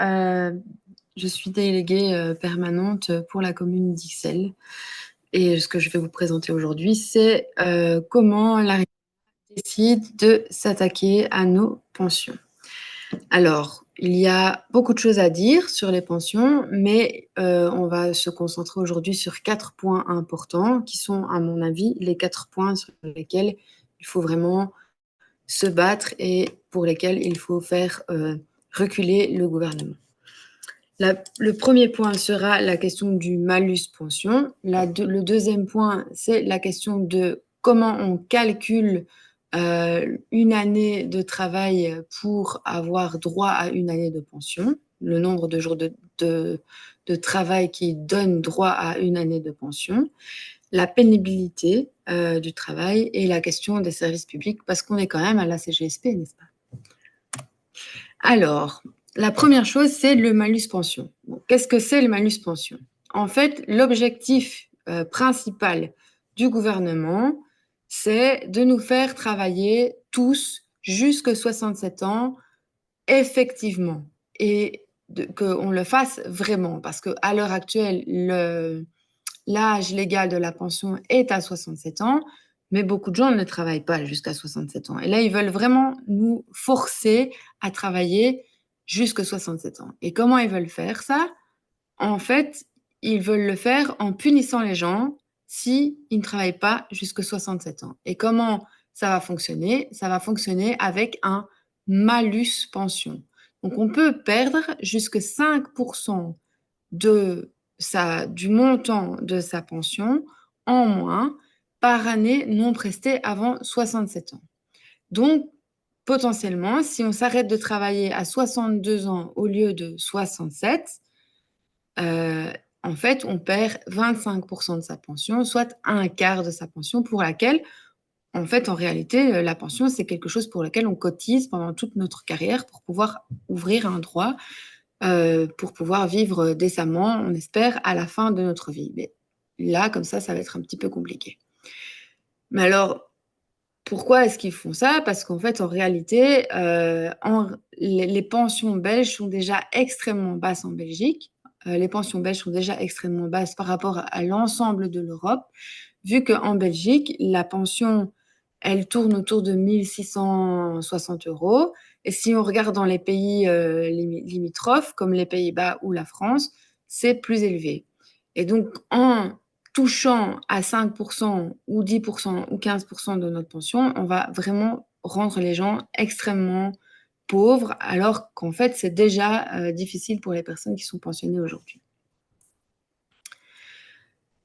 déléguée permanente pour la commune d'Ixelles. Et ce que je vais vous présenter aujourd'hui, c'est comment l'Arizona décide de s'attaquer à nos pensions. Alors, il y a beaucoup de choses à dire sur les pensions, mais on va se concentrer aujourd'hui sur 4 points importants qui sont, à mon avis, les 4 points sur lesquels il faut vraiment se battre et pour lesquels il faut faire reculer le gouvernement. Le premier point sera la question du malus pension. Le deuxième point, c'est la question de comment on calcule une année de travail pour avoir droit à une année de pension, le nombre de jours de de travail qui donne droit à une année de pension, la pénibilité du travail et la question des services publics, parce qu'on est quand même à la CGSP, n'est-ce pas? Alors, la première chose, c'est le malus pension. Bon, qu'est-ce que c'est le malus pension? En fait, l'objectif principal du gouvernement, c'est de nous faire travailler tous jusqu'à 67 ans, effectivement, et qu'on le fasse vraiment, parce qu'à l'heure actuelle, l'âge légal de la pension est à 67 ans, mais beaucoup de gens ne travaillent pas jusqu'à 67 ans. Et là, ils veulent vraiment nous forcer à travailler jusqu'à 67 ans. Et comment ils veulent faire ça? En fait, ils veulent le faire en punissant les gens s'ils ne travaillent pas jusqu'à 67 ans. Et comment ça va fonctionner? Ça va fonctionner avec un malus pension. Donc, on peut perdre jusqu'à 5% du montant de sa pension en moins par année non prestée avant 67 ans. Donc, potentiellement, si on s'arrête de travailler à 62 ans au lieu de 67, en fait, on perd 25% de sa pension, soit un quart de sa pension pour laquelle, en fait, en réalité, la pension, c'est quelque chose pour lequel on cotise pendant toute notre carrière pour pouvoir ouvrir un droit, pour pouvoir vivre décemment, on espère, à la fin de notre vie. Mais là, comme ça va être un petit peu compliqué. Mais alors, pourquoi est-ce qu'ils font ça? Parce qu'en fait, en réalité, les pensions belges sont déjà extrêmement basses en Belgique. Les pensions belges sont déjà extrêmement basses par rapport à l'ensemble de l'Europe, vu qu'en Belgique, la pension, elle tourne autour de 1 660 €. Et si on regarde dans les pays limitrophes, comme les Pays-Bas ou la France, c'est plus élevé. Et donc, en touchant à 5% ou 10% ou 15% de notre pension, on va vraiment rendre les gens extrêmement pauvres, alors qu'en fait, c'est déjà difficile pour les personnes qui sont pensionnées aujourd'hui.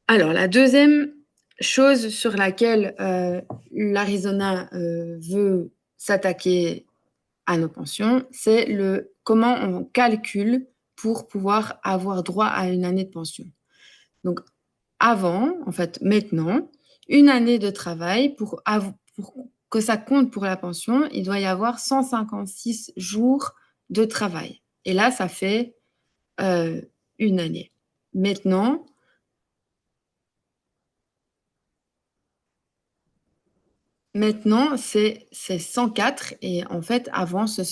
Alors, la deuxième chose sur laquelle l'Arizona veut s'attaquer à nos pensions, c'est comment on calcule pour pouvoir avoir droit à une année de pension. Donc, avant, en fait, maintenant, une année de travail, pour que ça compte pour la pension, il doit y avoir 156 jours de travail. Et là, ça fait une année. Maintenant, c'est 104 et en fait, après, ce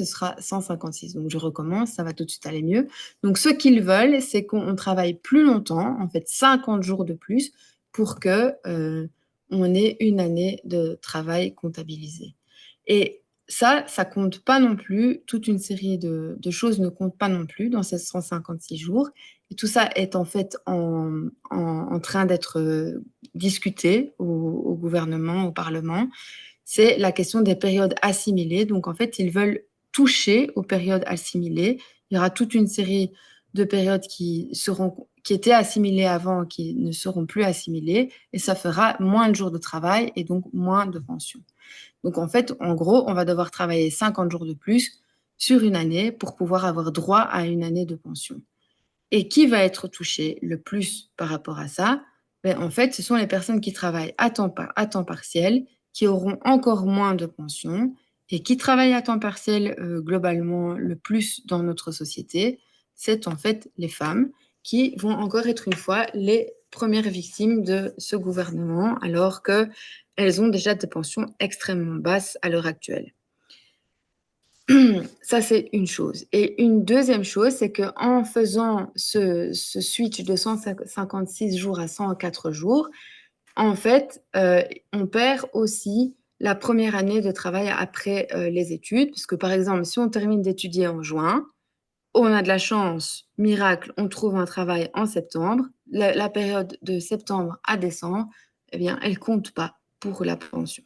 sera 156. Donc, je recommence, ça va tout de suite aller mieux. Donc, ce qu'ils veulent, c'est qu'on travaille plus longtemps, en fait, 50 jours de plus pour que on ait une année de travail comptabilisée. Et ça compte pas non plus, toute une série de choses ne comptent pas non plus dans ces 156 jours. Et tout ça est en fait en train d'être discuté au gouvernement, au Parlement. C'est la question des périodes assimilées. Donc en fait, ils veulent toucher aux périodes assimilées. Il y aura toute une série de périodes qui étaient assimilées avant, qui ne seront plus assimilées, et ça fera moins de jours de travail et donc moins de pension. Donc en fait, en gros, on va devoir travailler 50 jours de plus sur une année pour pouvoir avoir droit à une année de pension. Et qui va être touché le plus par rapport à ça? Ben, en fait, ce sont les personnes qui travaillent à temps partiel, qui auront encore moins de pension et qui travaillent à temps partiel globalement le plus dans notre société. C'est en fait les femmes qui vont encore être une fois les premières victimes de ce gouvernement, alors qu'elles ont déjà des pensions extrêmement basses à l'heure actuelle. Ça, c'est une chose. Et une deuxième chose, c'est qu'en faisant ce switch de 156 jours à 104 jours, en fait, on perd aussi la première année de travail après les études. Parce que, par exemple, si on termine d'étudier en juin, on a de la chance, miracle, on trouve un travail en septembre. La période de septembre à décembre, eh bien, elle ne compte pas pour la pension.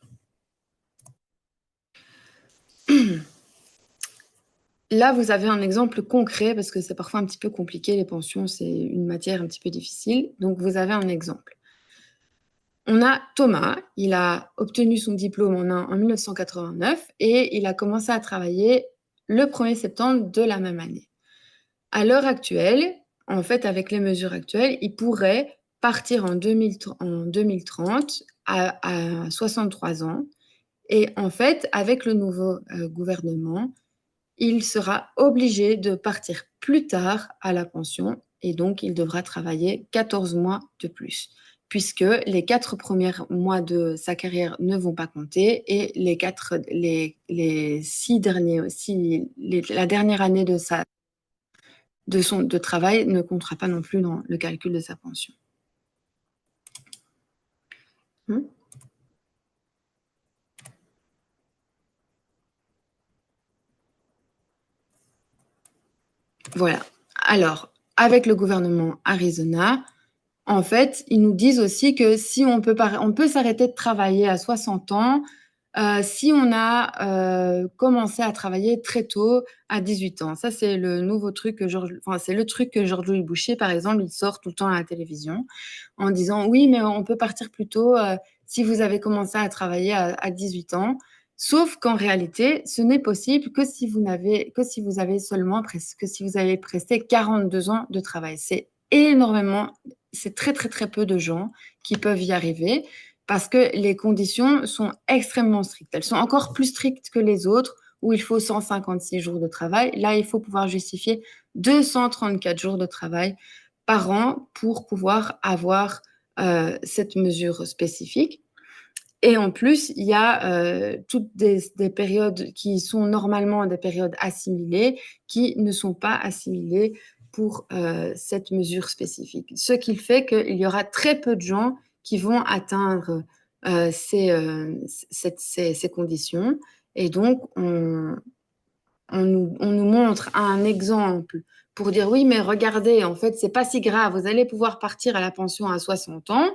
Là, vous avez un exemple concret, parce que c'est parfois un petit peu compliqué, les pensions, c'est une matière un petit peu difficile. Donc, vous avez un exemple. On a Thomas, il a obtenu son diplôme en 1989 et il a commencé à travailler le 1er septembre de la même année. À l'heure actuelle, en fait, avec les mesures actuelles, ils pourraient partir en 2030 à 63 ans. Et en fait, avec le nouveau gouvernement, il sera obligé de partir plus tard à la pension et donc il devra travailler 14 mois de plus, puisque les 4 premiers mois de sa carrière ne vont pas compter et les 6 derniers, la dernière année de travail ne comptera pas non plus dans le calcul de sa pension. Voilà. Alors, avec le gouvernement Arizona, en fait, ils nous disent aussi que si on peut s'arrêter de travailler à 60 ans si on a commencé à travailler très tôt, à 18 ans. Ça, c'est le nouveau truc que c'est le truc que Georges-Louis Boucher, par exemple, il sort tout le temps à la télévision en disant oui, mais on peut partir plus tôt si vous avez commencé à travailler à 18 ans. Sauf qu'en réalité, ce n'est possible que si vous avez presté 42 ans de travail. C'est énormément, c'est très très très peu de gens qui peuvent y arriver parce que les conditions sont extrêmement strictes. Elles sont encore plus strictes que les autres où il faut 156 jours de travail. Là, il faut pouvoir justifier 234 jours de travail par an pour pouvoir avoir cette mesure spécifique. Et en plus, il y a toutes des périodes qui sont normalement des périodes assimilées qui ne sont pas assimilées pour cette mesure spécifique. Ce qui fait qu'il y aura très peu de gens qui vont atteindre ces conditions. Et donc, on nous montre un exemple pour dire oui, mais regardez, en fait, c'est pas si grave, vous allez pouvoir partir à la pension à 60 ans,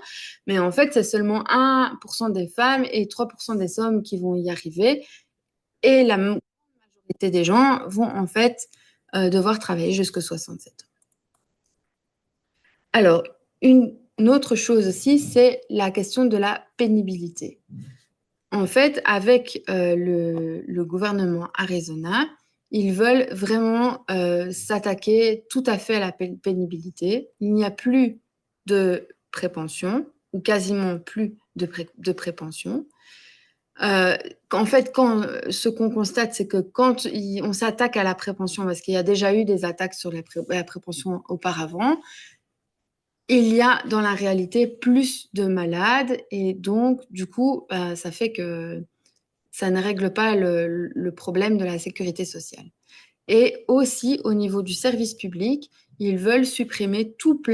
mais en fait, c'est seulement 1% des femmes et 3% des hommes qui vont y arriver. Et la majorité des gens vont en fait devoir travailler jusqu'à 67 ans. Alors, une autre chose aussi, c'est la question de la pénibilité. En fait, avec le gouvernement Arizona, ils veulent vraiment s'attaquer tout à fait à la pénibilité. Il n'y a plus de prépension, ou quasiment plus de prépension. En fait, ce qu'on constate, c'est que quand on s'attaque à la prépension, parce qu'il y a déjà eu des attaques sur la prépension auparavant, il y a dans la réalité plus de malades et donc, du coup, ça fait que ça ne règle pas le problème de la sécurité sociale. Et aussi, au niveau du service public, ils veulent supprimer toute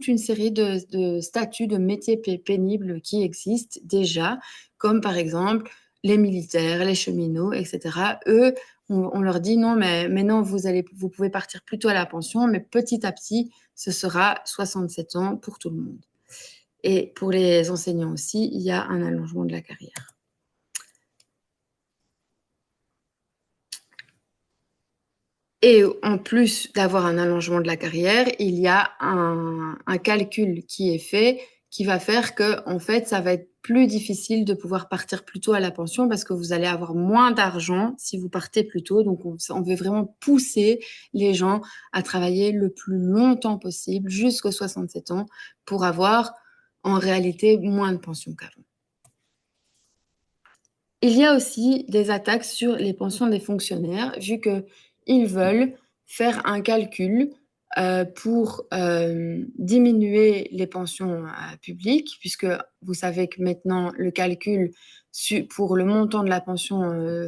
une série de statuts de métiers pénibles qui existent déjà, comme par exemple les militaires, les cheminots, etc. Eux, on leur dit non, mais maintenant vous pouvez partir plutôt à la pension, mais petit à petit, ce sera 67 ans pour tout le monde. Et pour les enseignants aussi, il y a un allongement de la carrière. Et en plus d'avoir un allongement de la carrière, il y a un calcul qui est fait qui va faire que, en fait, ça va être plus difficile de pouvoir partir plus tôt à la pension parce que vous allez avoir moins d'argent si vous partez plus tôt. Donc, on veut vraiment pousser les gens à travailler le plus longtemps possible, jusqu'aux 67 ans, pour avoir en réalité moins de pension qu'avant. Il y a aussi des attaques sur les pensions des fonctionnaires, vu qu'ils veulent faire un calcul pour diminuer les pensions publiques, puisque vous savez que maintenant, le calcul pour le montant de la pension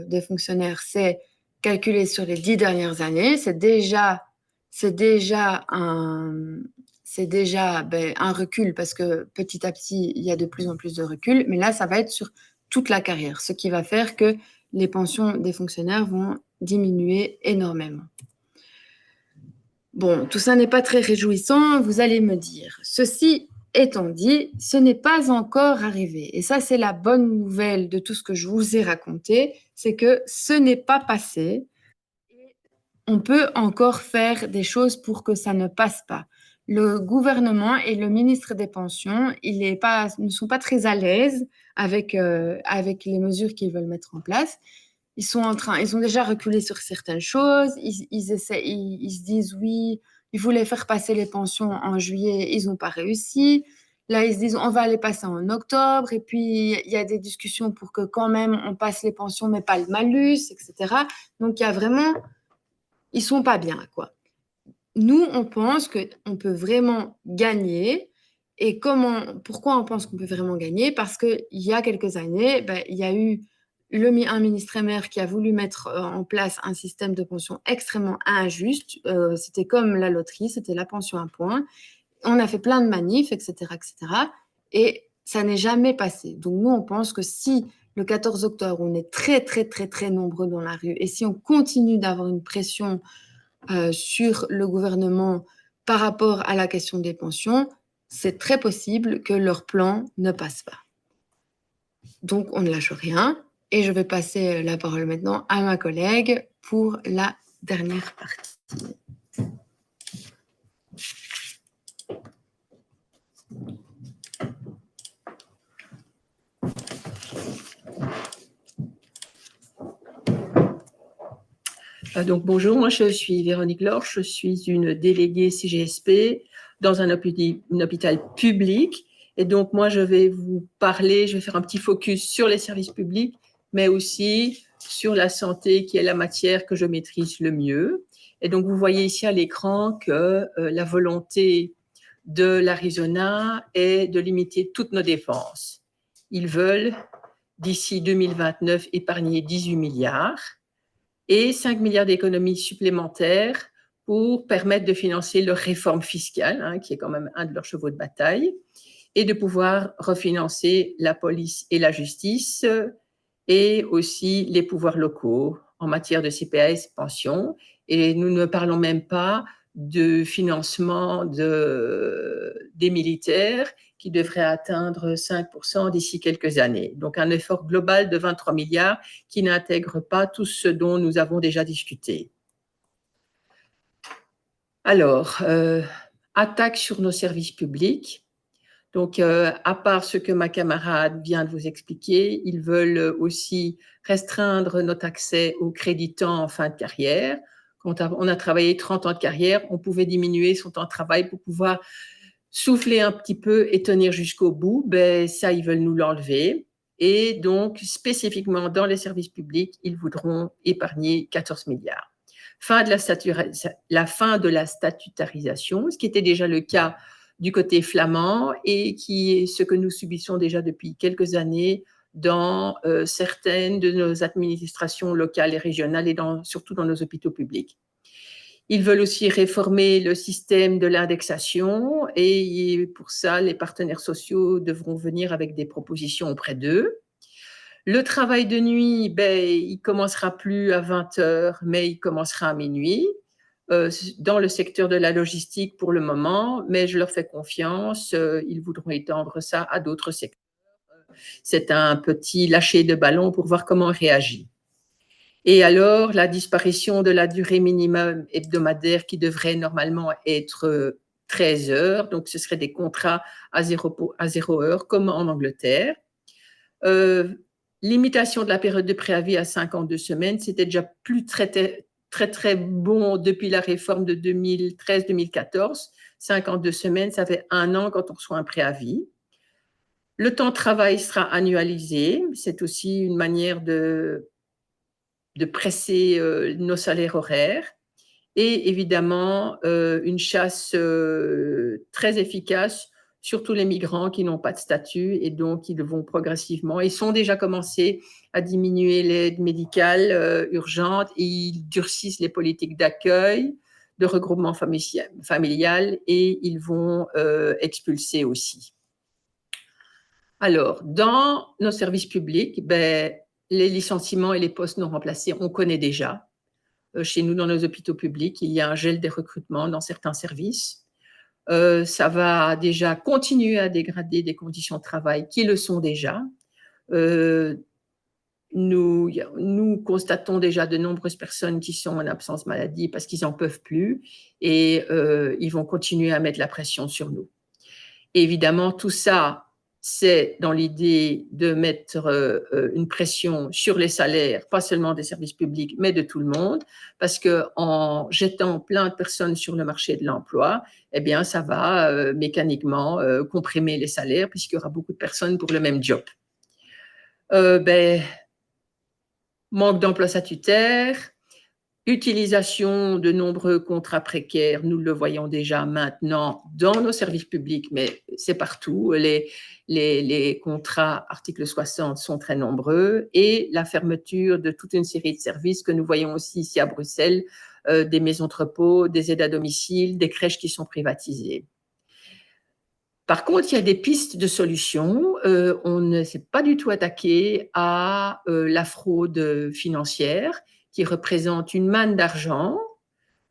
des fonctionnaires, c'est calculé sur les 10 dernières années. C'est déjà un recul, parce que petit à petit, il y a de plus en plus de recul, mais là, ça va être sur toute la carrière, ce qui va faire que les pensions des fonctionnaires vont diminuer énormément. Bon, tout ça n'est pas très réjouissant, vous allez me dire. Ceci étant dit, ce n'est pas encore arrivé. Et ça, c'est la bonne nouvelle de tout ce que je vous ai raconté, c'est que ce n'est pas passé. On peut encore faire des choses pour que ça ne passe pas. Le gouvernement et le ministre des Pensions, ne sont pas très à l'aise avec les mesures qu'ils veulent mettre en place. ils ont déjà reculé sur certaines choses. Ils se disent oui, ils voulaient faire passer les pensions en juillet, ils n'ont pas réussi. Là, ils se disent on va les passer en octobre. Et puis, il y a des discussions pour que quand même on passe les pensions, mais pas le malus, etc. Donc, il y a vraiment, ils sont pas bien, quoi. Nous, on pense qu'on peut vraiment gagner. Et pourquoi on pense qu'on peut vraiment gagner? Parce qu'il y a quelques années, il y a eu un ministre émère qui a voulu mettre en place un système de pension extrêmement injuste. C'était comme la loterie, c'était la pension à points. On a fait plein de manifs, etc., etc. Et ça n'est jamais passé. Donc nous, on pense que si le 14 octobre, on est très, très, très, très nombreux dans la rue, et si on continue d'avoir une pression sur le gouvernement par rapport à la question des pensions, c'est très possible que leur plan ne passe pas. Donc, on ne lâche rien. Et je vais passer la parole maintenant à ma collègue pour la dernière partie. Donc bonjour, moi je suis Véronique Lorche, je suis une déléguée CGSP dans un hôpital public. Et donc moi je vais vous parler, je vais faire un petit focus sur les services publics, mais aussi sur la santé qui est la matière que je maîtrise le mieux. Et donc vous voyez ici à l'écran que la volonté de l'Arizona est de limiter toutes nos dépenses. Ils veulent d'ici 2029 épargner 18 milliards. Et 5 milliards d'économies supplémentaires pour permettre de financer leur réforme fiscale, qui est quand même un de leurs chevaux de bataille, et de pouvoir refinancer la police et la justice, et aussi les pouvoirs locaux en matière de CPAS, pension. Et nous ne parlons même pas de financement des militaires qui devrait atteindre 5% d'ici quelques années. Donc un effort global de 23 milliards qui n'intègre pas tout ce dont nous avons déjà discuté. Alors, attaque sur nos services publics. Donc, à part ce que ma camarade vient de vous expliquer, ils veulent aussi restreindre notre accès au crédit temps en fin de carrière. Quand on a travaillé 30 ans de carrière, on pouvait diminuer son temps de travail pour pouvoir souffler un petit peu et tenir jusqu'au bout. Ça, ils veulent nous l'enlever. Et donc, spécifiquement dans les services publics, ils voudront épargner 14 milliards. La fin de la statutarisation, ce qui était déjà le cas du côté flamand et qui est ce que nous subissons déjà depuis quelques années dans certaines de nos administrations locales et régionales et surtout dans nos hôpitaux publics. Ils veulent aussi réformer le système de l'indexation et pour ça, les partenaires sociaux devront venir avec des propositions auprès d'eux. Le travail de nuit, il ne commencera plus à 20 heures, mais il commencera à minuit dans le secteur de la logistique pour le moment, mais je leur fais confiance, ils voudront étendre ça à d'autres secteurs. C'est un petit lâcher de ballon pour voir comment on réagit. Et alors, la disparition de la durée minimum hebdomadaire qui devrait normalement être 13 heures, donc ce serait des contrats à 0 heure, comme en Angleterre. Limitation de la période de préavis à 52 semaines, c'était déjà plus très bon depuis la réforme de 2013-2014. 52 semaines, ça fait 1 an quand on reçoit un préavis. Le temps de travail sera annualisé. C'est aussi une manière de presser nos salaires horaires. Et évidemment, une chasse très efficace sur tous les migrants qui n'ont pas de statut et donc ils vont progressivement. Ils sont déjà commencé à diminuer l'aide médicale urgente et ils durcissent les politiques d'accueil, de regroupement familial et ils vont expulser aussi. Alors, dans nos services publics, les licenciements et les postes non remplacés, on connaît déjà. Chez nous, dans nos hôpitaux publics, il y a un gel des recrutements dans certains services. Ça va déjà continuer à dégrader des conditions de travail qui le sont déjà. Nous constatons déjà de nombreuses personnes qui sont en absence maladie parce qu'ils n'en peuvent plus et ils vont continuer à mettre la pression sur nous. Et évidemment, tout ça c'est dans l'idée de mettre une pression sur les salaires, pas seulement des services publics, mais de tout le monde, parce qu'en jetant plein de personnes sur le marché de l'emploi, eh bien, ça va mécaniquement comprimer les salaires, puisqu'il y aura beaucoup de personnes pour le même job. Manque d'emploi statutaire, utilisation de nombreux contrats précaires, nous le voyons déjà maintenant dans nos services publics, mais c'est partout. Les contrats article 60 sont très nombreux et la fermeture de toute une série de services que nous voyons aussi ici à Bruxelles, des maisons de repos, des aides à domicile, des crèches qui sont privatisées. Par contre, il y a des pistes de solutions. On ne s'est pas du tout attaqué à la fraude financière qui représente une manne d'argent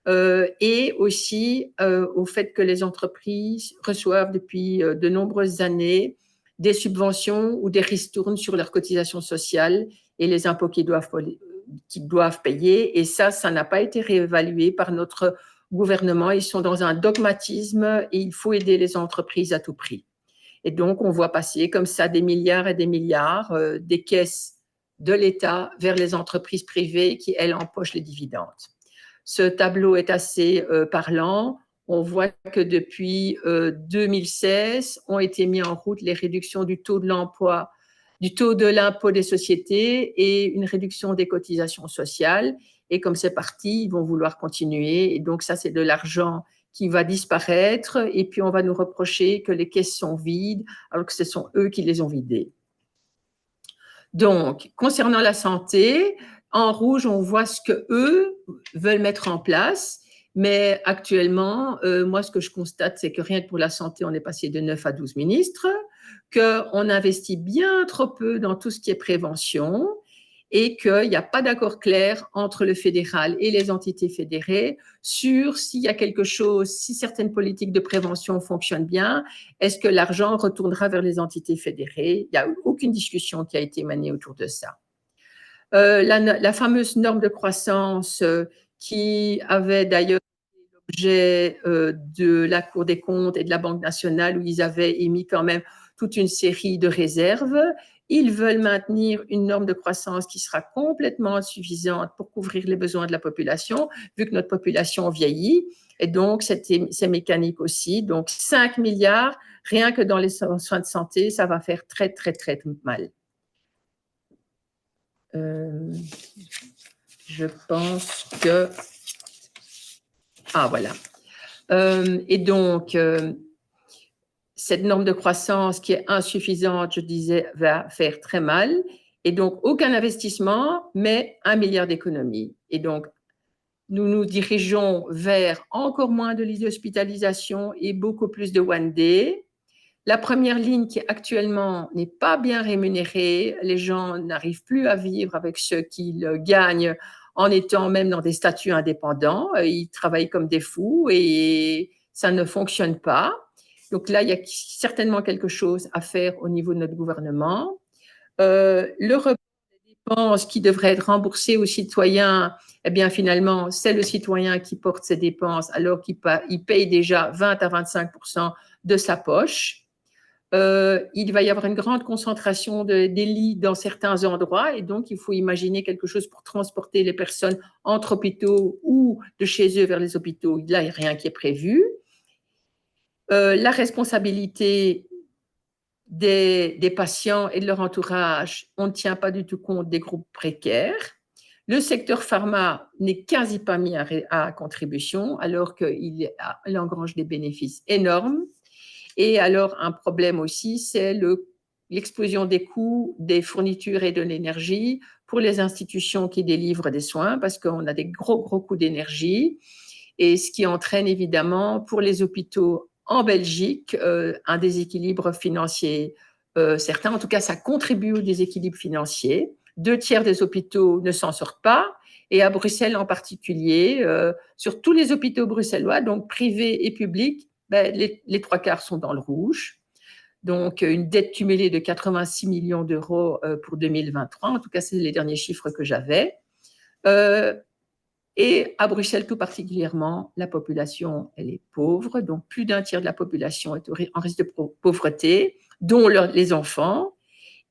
et aussi au fait que les entreprises reçoivent depuis de nombreuses années des subventions ou des ristournes sur leurs cotisations sociales et les impôts qu'ils doivent payer. Et ça n'a pas été réévalué par notre gouvernement. Ils sont dans un dogmatisme et il faut aider les entreprises à tout prix. Et donc, on voit passer comme ça des milliards et des milliards des caisses de l'État vers les entreprises privées qui, elles, empochent les dividendes. Ce tableau est assez parlant. On voit que depuis 2016, ont été mis en route les réductions du taux de l'emploi, du taux de l'impôt des sociétés et une réduction des cotisations sociales. Et comme c'est parti, ils vont vouloir continuer. Et donc, ça, c'est de l'argent qui va disparaître. Et puis, on va nous reprocher que les caisses sont vides, alors que ce sont eux qui les ont vidées. Donc, concernant la santé, en rouge, on voit ce qu'eux veulent mettre en place. Mais actuellement, moi, ce que je constate, c'est que rien que pour la santé, on est passé de 9 à 12 ministres, qu'on investit bien trop peu dans tout ce qui est prévention et qu'il n'y a pas d'accord clair entre le fédéral et les entités fédérées sur s'il y a quelque chose, si certaines politiques de prévention fonctionnent bien, est-ce que l'argent retournera vers les entités fédérées? Il n'y a aucune discussion qui a été menée autour de ça. La fameuse norme de croissance qui avait d'ailleurs l'objet de la Cour des comptes et de la Banque nationale où ils avaient émis quand même toute une série de réserves. Ils veulent maintenir une norme de croissance qui sera complètement insuffisante pour couvrir les besoins de la population, vu que notre population vieillit. Et donc, c'est mécanique aussi. Donc, 5 milliards, rien que dans les soins de santé, ça va faire très, très, très mal. Je pense que... Ah, voilà. Et donc, cette norme de croissance qui est insuffisante, je disais, va faire très mal. Et donc, aucun investissement, mais 1 milliard d'économies. Et donc, nous nous dirigeons vers encore moins de lits d'hospitalisation et beaucoup plus de one day. La première ligne qui actuellement n'est pas bien rémunérée, les gens n'arrivent plus à vivre avec ce qu'ils gagnent en étant même dans des statuts indépendants. Ils travaillent comme des fous et ça ne fonctionne pas. Donc là, il y a certainement quelque chose à faire au niveau de notre gouvernement. Le report des dépenses qui devrait être remboursé aux citoyens, eh bien finalement, c'est le citoyen qui porte ses dépenses alors qu'il paye déjà 20 à 25% de sa poche. Il va y avoir une grande concentration des lits dans certains endroits et donc il faut imaginer quelque chose pour transporter les personnes entre hôpitaux ou de chez eux vers les hôpitaux. Là, il n'y a rien qui est prévu. La responsabilité des patients et de leur entourage, on ne tient pas du tout compte des groupes précaires. Le secteur pharma n'est quasi pas mis à contribution alors qu'il engrange des bénéfices énormes. Et alors, un problème aussi, c'est l'explosion des coûts des fournitures et de l'énergie pour les institutions qui délivrent des soins, parce qu'on a des gros coûts d'énergie, et ce qui entraîne évidemment pour les hôpitaux en Belgique un déséquilibre financier certain. En tout cas, ça contribue au déséquilibre financier. 2/3 des hôpitaux ne s'en sortent pas, et à Bruxelles en particulier, sur tous les hôpitaux bruxellois, donc privés et publics, les 3/4 sont dans le rouge. Donc, une dette cumulée de 86 millions d'euros pour 2023. En tout cas, c'est les derniers chiffres que j'avais. Et à Bruxelles, tout particulièrement, la population, elle est pauvre. Donc, plus d'1/3 de la population est en risque de pauvreté. dont les enfants.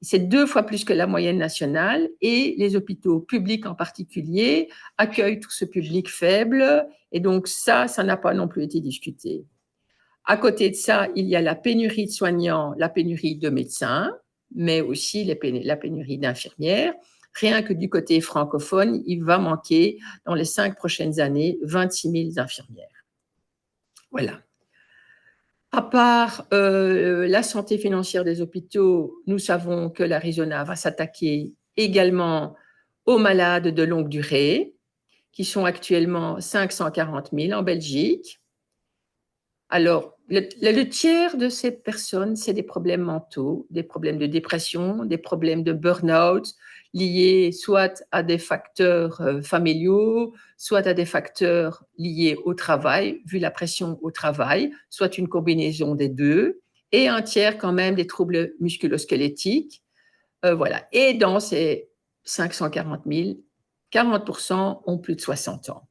C'est 2 fois plus que la moyenne nationale et les hôpitaux publics en particulier accueillent tout ce public faible et donc ça n'a pas non plus été discuté. À côté de ça, il y a la pénurie de soignants, la pénurie de médecins, mais aussi la pénurie d'infirmières. Rien que du côté francophone, il va manquer dans les 5 prochaines années 26 000 infirmières. Voilà. À part la santé financière des hôpitaux, nous savons que l'Arizona va s'attaquer également aux malades de longue durée, qui sont actuellement 540 000 en Belgique. Alors, le tiers de ces personnes, c'est des problèmes mentaux, des problèmes de dépression, des problèmes de burn-out liés soit à des facteurs familiaux, soit à des facteurs liés au travail, vu la pression au travail, soit une combinaison des deux, et un tiers quand même des troubles musculo-squelettiques. Voilà. Et dans ces 540 000, 40% ont plus de 60 ans.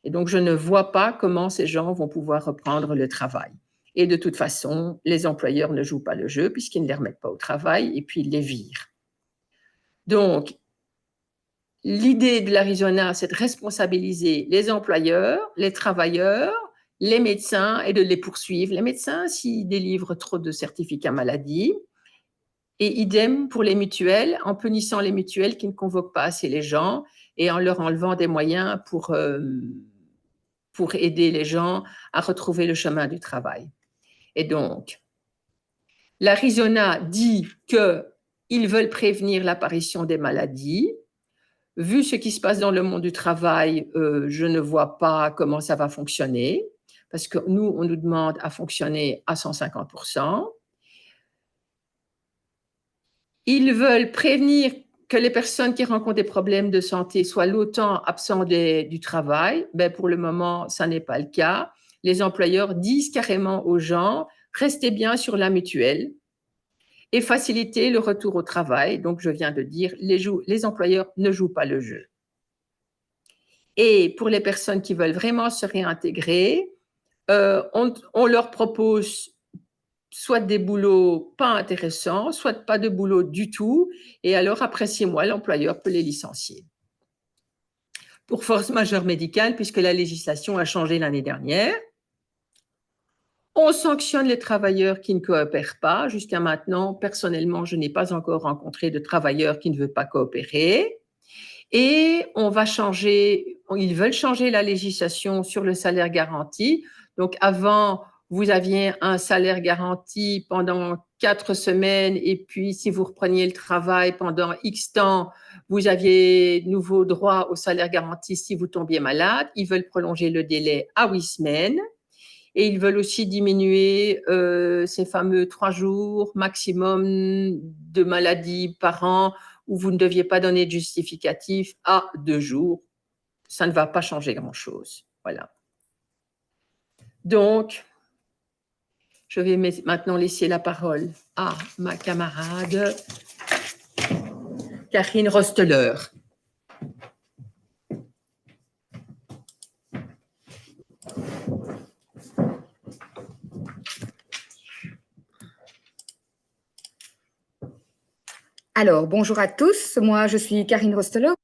Et donc, je ne vois pas comment ces gens vont pouvoir reprendre le travail. Et de toute façon, les employeurs ne jouent pas le jeu puisqu'ils ne les remettent pas au travail et puis ils les virent. Donc, l'idée de l'Arizona, c'est de responsabiliser les employeurs, les travailleurs, les médecins et de les poursuivre. Les médecins, s'ils délivrent trop de certificats maladie, et idem pour les mutuelles, en punissant les mutuelles qui ne convoquent pas assez les gens et en leur enlevant des moyens pour aider les gens à retrouver le chemin du travail. Et donc, l'Arizona dit qu'ils veulent prévenir l'apparition des maladies. Vu ce qui se passe dans le monde du travail, je ne vois pas comment ça va fonctionner, parce que nous, on nous demande à fonctionner à 150%. Ils veulent prévenir que les personnes qui rencontrent des problèmes de santé soient longtemps absents du travail. Ben, pour le moment, ça n'est pas le cas. Les employeurs disent carrément aux gens, restez bien sur la mutuelle et facilitez le retour au travail. Donc, je viens de dire, les employeurs ne jouent pas le jeu. Et pour les personnes qui veulent vraiment se réintégrer, on leur propose soit des boulots pas intéressants, soit pas de boulot du tout. Et alors, après 6 mois, l'employeur peut les licencier. Pour force majeure médicale, puisque la législation a changé l'année dernière, on sanctionne les travailleurs qui ne coopèrent pas. Jusqu'à maintenant, personnellement, je n'ai pas encore rencontré de travailleurs qui ne veulent pas coopérer. Et ils veulent changer la législation sur le salaire garanti. Donc, avant, vous aviez un salaire garanti pendant 4 semaines et puis si vous repreniez le travail pendant X temps, vous aviez nouveau droit au salaire garanti si vous tombiez malade. Ils veulent prolonger le délai à 8 semaines et ils veulent aussi diminuer ces fameux 3 jours maximum de maladie par an où vous ne deviez pas donner de justificatif à 2 jours. Ça ne va pas changer grand-chose. Voilà. Donc, je vais maintenant laisser la parole à ma camarade Karine Rosteler. Alors, bonjour à tous. Moi, je suis Karine Rosteler,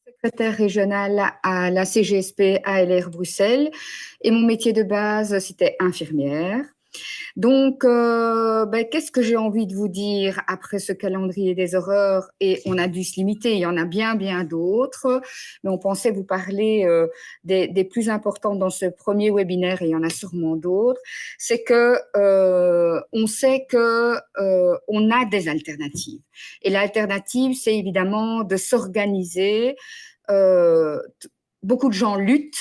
secrétaire régionale à la CGSP ALR Bruxelles. Et mon métier de base, c'était infirmière. Donc, qu'est-ce que j'ai envie de vous dire après ce calendrier des horreurs? Et on a dû se limiter, il y en a bien d'autres, mais on pensait vous parler des plus importants dans ce premier webinaire, et il y en a sûrement d'autres. C'est que on sait que on a des alternatives. Et l'alternative, c'est évidemment de s'organiser. Beaucoup de gens luttent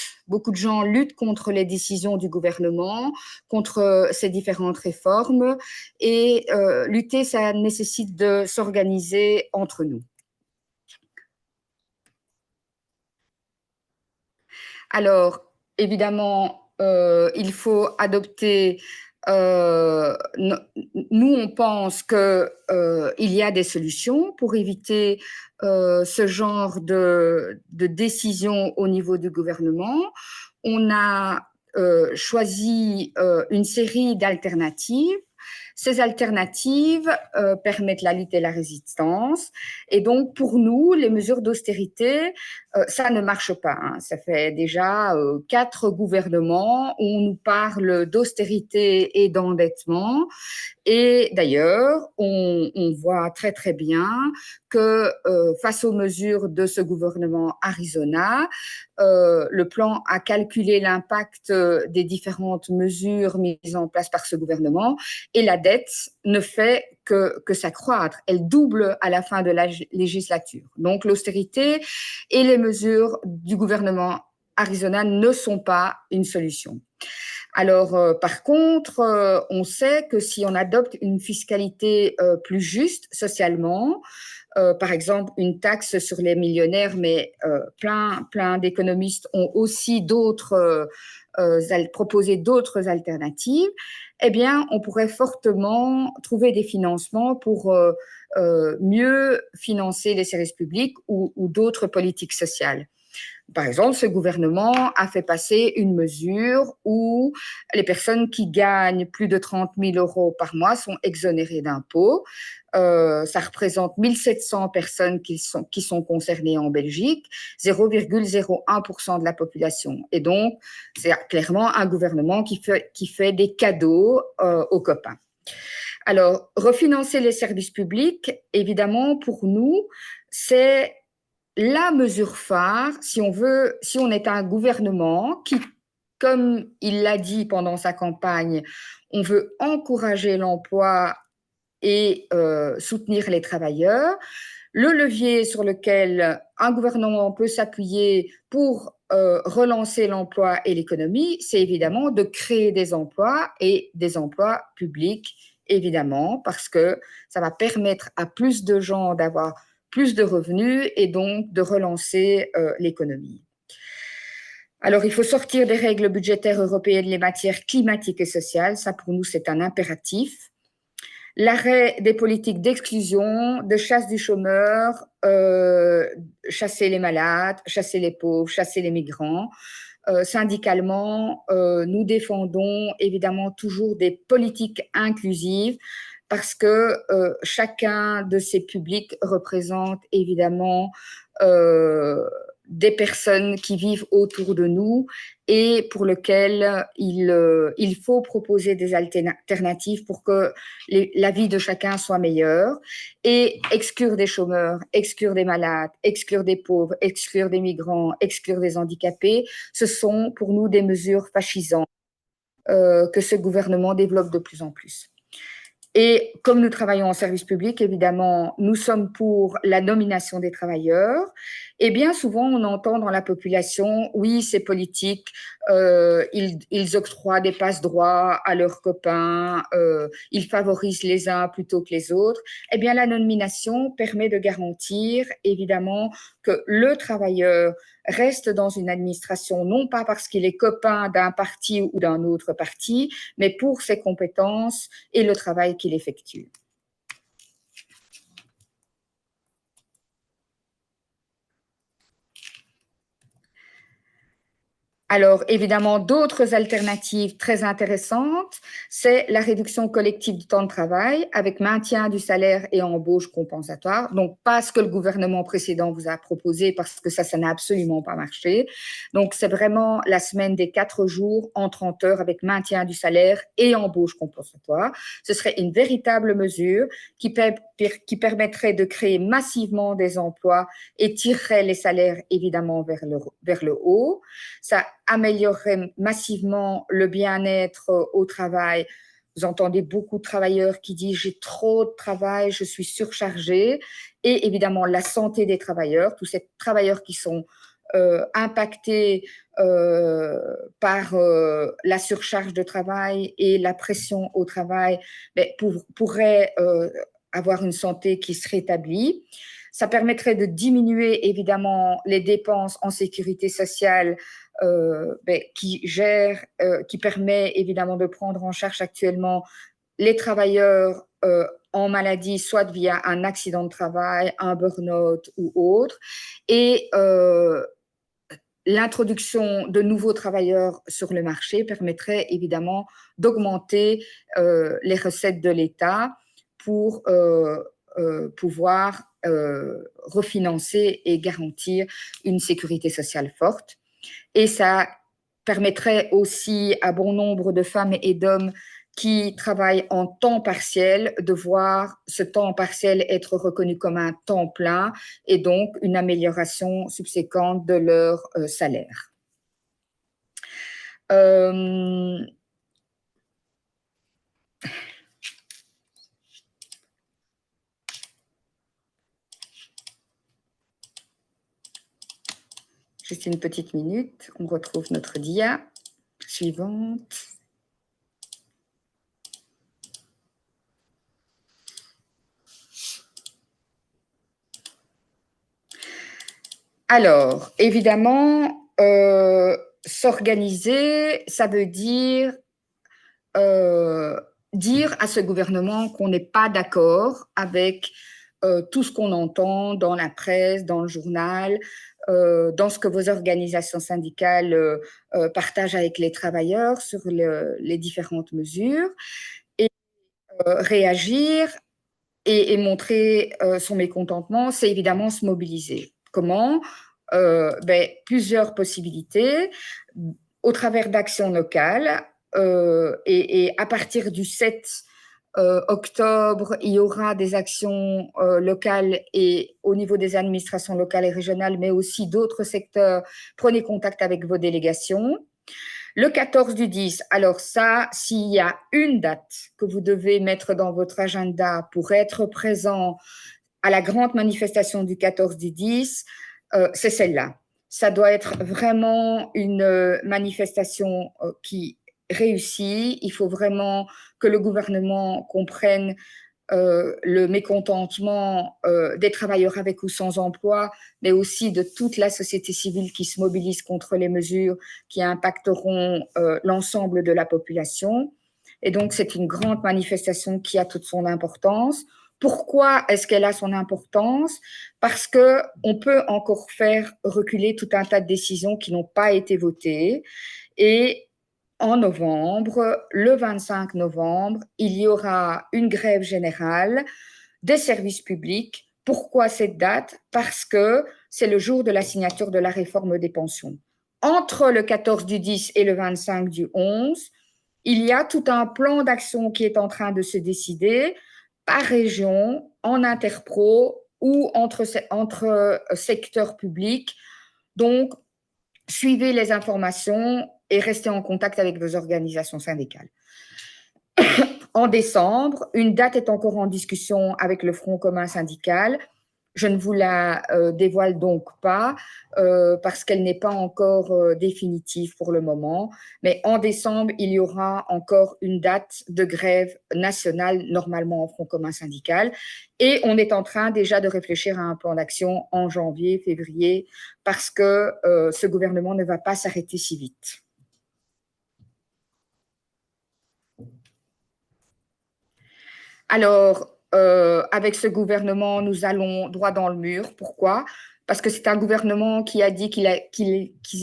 contre les décisions du gouvernement, contre ces différentes réformes. Et lutter, ça nécessite de s'organiser entre nous. Alors, évidemment, il faut adopter... nous, on pense qu'il y a des solutions pour éviter ce genre de décision au niveau du gouvernement. On a choisi une série d'alternatives. Ces alternatives permettent la lutte et la résistance. Et donc, pour nous, les mesures d'austérité, ça ne marche pas. Hein. Ça fait déjà 4 gouvernements où on nous parle d'austérité et d'endettement. Et d'ailleurs, on voit très très bien que face aux mesures de ce gouvernement Arizona, le plan a calculé l'impact des différentes mesures mises en place par ce gouvernement et la dette ne fait que s'accroître. Elle double à la fin de la législature. Donc l'austérité et les mesures du gouvernement Arizona ne sont pas une solution. Alors, par contre, on sait que si on adopte une fiscalité plus juste socialement, par exemple une taxe sur les millionnaires, mais plein d'économistes ont aussi proposé d'autres alternatives, eh bien, on pourrait fortement trouver des financements pour mieux financer les services publics ou d'autres politiques sociales. Par exemple, ce gouvernement a fait passer une mesure où les personnes qui gagnent plus de 30 000 € par mois sont exonérées d'impôts. Ça représente 1 700 personnes qui sont concernées en Belgique, 0,01% de la population. Et donc, c'est clairement un gouvernement qui fait des cadeaux aux copains. Alors, refinancer les services publics, évidemment, pour nous, c'est la mesure phare, si on est un gouvernement qui, comme il l'a dit pendant sa campagne, on veut encourager l'emploi et soutenir les travailleurs, le levier sur lequel un gouvernement peut s'appuyer pour relancer l'emploi et l'économie, c'est évidemment de créer des emplois et des emplois publics, évidemment, parce que ça va permettre à plus de gens d'avoir plus de revenus et donc de relancer l'économie. Alors, il faut sortir des règles budgétaires européennes les matières climatiques et sociales. Ça, pour nous, c'est un impératif. L'arrêt des politiques d'exclusion, de chasse du chômeur, chasser les malades, chasser les pauvres, chasser les migrants. Syndicalement, nous défendons évidemment toujours des politiques inclusives parce que chacun de ces publics représente évidemment des personnes qui vivent autour de nous et pour lesquelles il faut proposer des alternatives pour que la vie de chacun soit meilleure. Et exclure des chômeurs, exclure des malades, exclure des pauvres, exclure des migrants, exclure des handicapés, ce sont pour nous des mesures fascisantes que ce gouvernement développe de plus en plus. Et comme nous travaillons en service public, évidemment, nous sommes pour la nomination des travailleurs. Et bien souvent, on entend dans la population, oui, c'est politique, ils octroient des passe-droits à leurs copains, ils favorisent les uns plutôt que les autres. Eh bien, la nomination permet de garantir, évidemment, que le travailleur reste dans une administration, non pas parce qu'il est copain d'un parti ou d'un autre parti, mais pour ses compétences et le travail qu'il effectue. Alors, évidemment, d'autres alternatives très intéressantes, c'est la réduction collective du temps de travail avec maintien du salaire et embauche compensatoire. Donc, pas ce que le gouvernement précédent vous a proposé parce que ça n'a absolument pas marché. Donc, c'est vraiment la semaine des 4 jours en 30 heures avec maintien du salaire et embauche compensatoire. Ce serait une véritable mesure qui permettrait de créer massivement des emplois et tirerait les salaires évidemment vers le haut. Ça améliorerait massivement le bien-être au travail. Vous entendez beaucoup de travailleurs qui disent « j'ai trop de travail, je suis surchargé ». Et évidemment, la santé des travailleurs, tous ces travailleurs qui sont impactés par la surcharge de travail et la pression au travail, pourraient avoir une santé qui se rétablit. Ça permettrait de diminuer évidemment les dépenses en sécurité sociale qui permet évidemment de prendre en charge actuellement les travailleurs en maladie, soit via un accident de travail, un burn-out ou autre, et l'introduction de nouveaux travailleurs sur le marché permettrait évidemment d'augmenter les recettes de l'État pour pouvoir refinancer et garantir une sécurité sociale forte. Et ça permettrait aussi à bon nombre de femmes et d'hommes qui travaillent en temps partiel de voir ce temps partiel être reconnu comme un temps plein et donc une amélioration subséquente de leur salaire. Juste une petite minute, on retrouve notre dia suivante. Alors, évidemment, s'organiser, ça veut dire dire à ce gouvernement qu'on n'est pas d'accord avec tout ce qu'on entend dans la presse, dans le journal, dans ce que vos organisations syndicales partagent avec les travailleurs sur les différentes mesures, et réagir et montrer son mécontentement, c'est évidemment se mobiliser. Comment? Plusieurs possibilités, au travers d'actions locales, et à partir du 7 octobre, il y aura des actions locales et au niveau des administrations locales et régionales, mais aussi d'autres secteurs. Prenez contact avec vos délégations. Le 14 du 10, alors ça, s'il y a une date que vous devez mettre dans votre agenda pour être présent à la grande manifestation du 14 du 10, c'est celle-là. Ça doit être vraiment une manifestation qui réussit. Il faut vraiment que le gouvernement comprenne le mécontentement des travailleurs avec ou sans emploi, mais aussi de toute la société civile qui se mobilise contre les mesures qui impacteront l'ensemble de la population. Et donc, c'est une grande manifestation qui a toute son importance. Pourquoi est-ce qu'elle a son importance? Parce qu'on peut encore faire reculer tout un tas de décisions qui n'ont pas été votées. Et en novembre, le 25 novembre, il y aura une grève générale des services publics. Pourquoi cette date? Parce que c'est le jour de la signature de la réforme des pensions. Entre le 14 du 10 et le 25 du 11, il y a tout un plan d'action qui est en train de se décider par région, en interpro ou entre secteurs publics. Donc, suivez les informations et restez en contact avec vos organisations syndicales. En décembre, une date est encore en discussion avec le Front commun syndical. Je ne vous la dévoile donc pas parce qu'elle n'est pas encore définitive pour le moment. Mais en décembre, il y aura encore une date de grève nationale, normalement en Front commun syndical. Et on est en train déjà de réfléchir à un plan d'action en janvier, février, parce que ce gouvernement ne va pas s'arrêter si vite. Alors, avec ce gouvernement, nous allons droit dans le mur. Pourquoi? Parce que c'est un gouvernement qui a dit qu'ils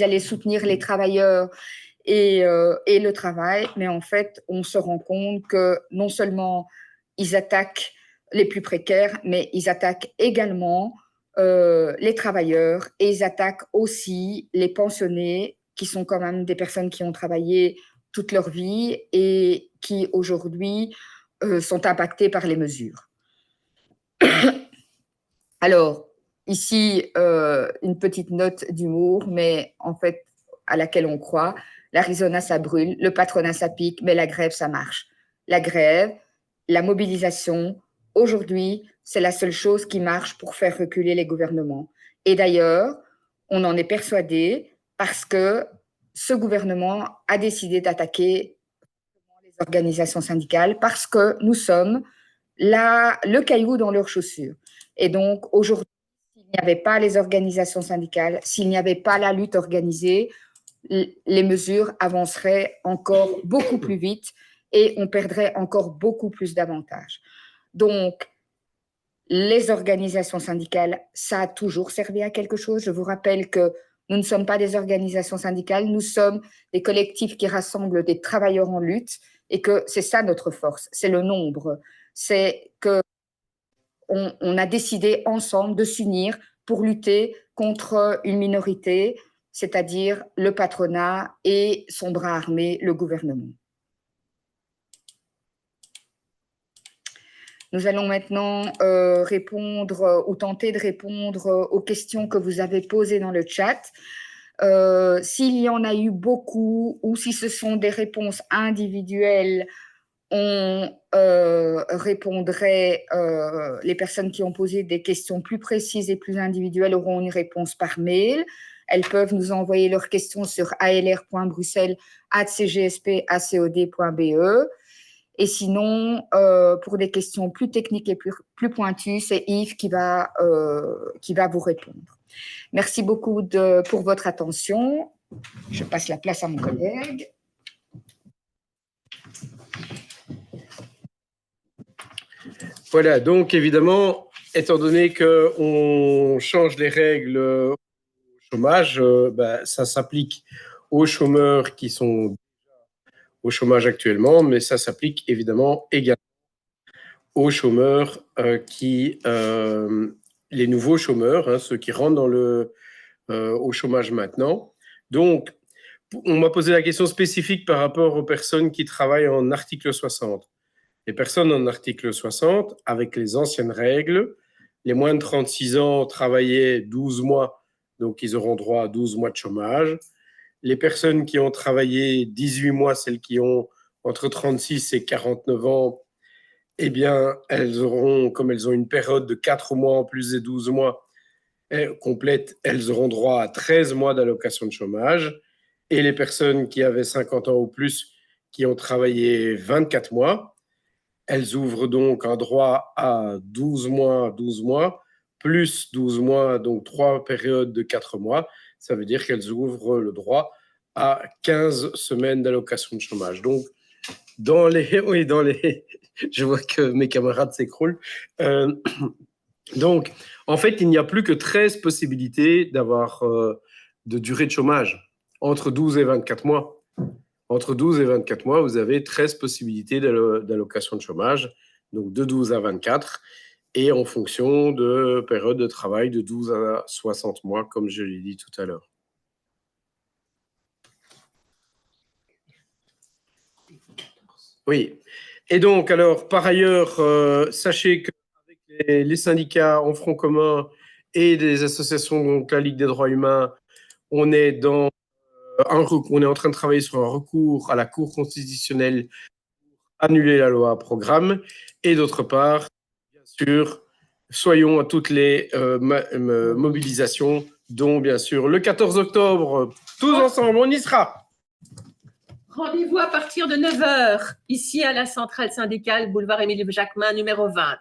allaient soutenir les travailleurs et le travail, mais en fait, on se rend compte que non seulement ils attaquent les plus précaires, mais ils attaquent également les travailleurs et ils attaquent aussi les pensionnés, qui sont quand même des personnes qui ont travaillé toute leur vie et qui aujourd'hui sont impactés par les mesures. Alors, ici, une petite note d'humour, mais en fait, à laquelle on croit. L'Arizona, ça brûle, le patronat, ça pique, mais la grève, ça marche. La grève, la mobilisation, aujourd'hui, c'est la seule chose qui marche pour faire reculer les gouvernements. Et d'ailleurs, on en est persuadé parce que ce gouvernement a décidé d'attaquer les organisations syndicales parce que nous sommes le caillou dans leurs chaussures. Et donc, aujourd'hui, s'il n'y avait pas les organisations syndicales, s'il n'y avait pas la lutte organisée, les mesures avanceraient encore beaucoup plus vite et on perdrait encore beaucoup plus d'avantages. Donc, les organisations syndicales, ça a toujours servi à quelque chose. Je vous rappelle que Nous ne sommes pas des organisations syndicales, nous sommes des collectifs qui rassemblent des travailleurs en lutte et que c'est ça notre force, c'est le nombre. C'est qu'on a décidé ensemble de s'unir pour lutter contre une minorité, c'est-à-dire le patronat et son bras armé, le gouvernement. Nous allons maintenant répondre ou tenter de répondre aux questions que vous avez posées dans le chat. S'il y en a eu beaucoup ou si ce sont des réponses individuelles, on répondrait, les personnes qui ont posé des questions plus précises et plus individuelles auront une réponse par mail. Elles peuvent nous envoyer leurs questions sur alr.bruxelles@cgsp.acod.be. Et sinon, pour des questions plus techniques et plus pointues, c'est Yves qui va vous répondre. Merci beaucoup pour votre attention. Je passe la place à mon collègue. Voilà, donc évidemment, étant donné qu'on change les règles au chômage, ça s'applique aux chômeurs qui sont au chômage actuellement, mais ça s'applique évidemment également aux chômeurs les nouveaux chômeurs, ceux qui rentrent au chômage maintenant. Donc, on m'a posé la question spécifique par rapport aux personnes qui travaillent en article 60. Les personnes en article 60, avec les anciennes règles, les moins de 36 ans travaillaient 12 mois, donc ils auront droit à 12 mois de chômage. Les personnes qui ont travaillé 18 mois, celles qui ont entre 36 et 49 ans, eh bien, elles auront, comme elles ont une période de 4 mois en plus des 12 mois complète, elles auront droit à 13 mois d'allocation de chômage. Et les personnes qui avaient 50 ans ou plus, qui ont travaillé 24 mois, elles ouvrent donc un droit à 12 mois, plus 12 mois, donc 3 périodes de 4 mois. Ça veut dire qu'elles ouvrent le droit à 15 semaines d'allocation de chômage. Donc, je vois que mes camarades s'écroulent. Donc, en fait, il n'y a plus que 13 possibilités d'avoir de durée de chômage entre 12 et 24 mois. Entre 12 et 24 mois, vous avez 13 possibilités d'allocation de chômage, donc de 12 à 24, et en fonction de période de travail de 12 à 60 mois, comme je l'ai dit tout à l'heure. Oui. Et donc, alors, par ailleurs, sachez qu'avec les syndicats en front commun et les associations, donc la Ligue des droits humains, on est en train de travailler sur un recours à la Cour constitutionnelle pour annuler la loi programme. Et d'autre part, bien sûr, soyons à toutes les mobilisations, dont bien sûr le 14 octobre, tous ensemble, on y sera. Rendez-vous à partir de 9 h, ici à la centrale syndicale, boulevard Émile Jacquemin, numéro 20.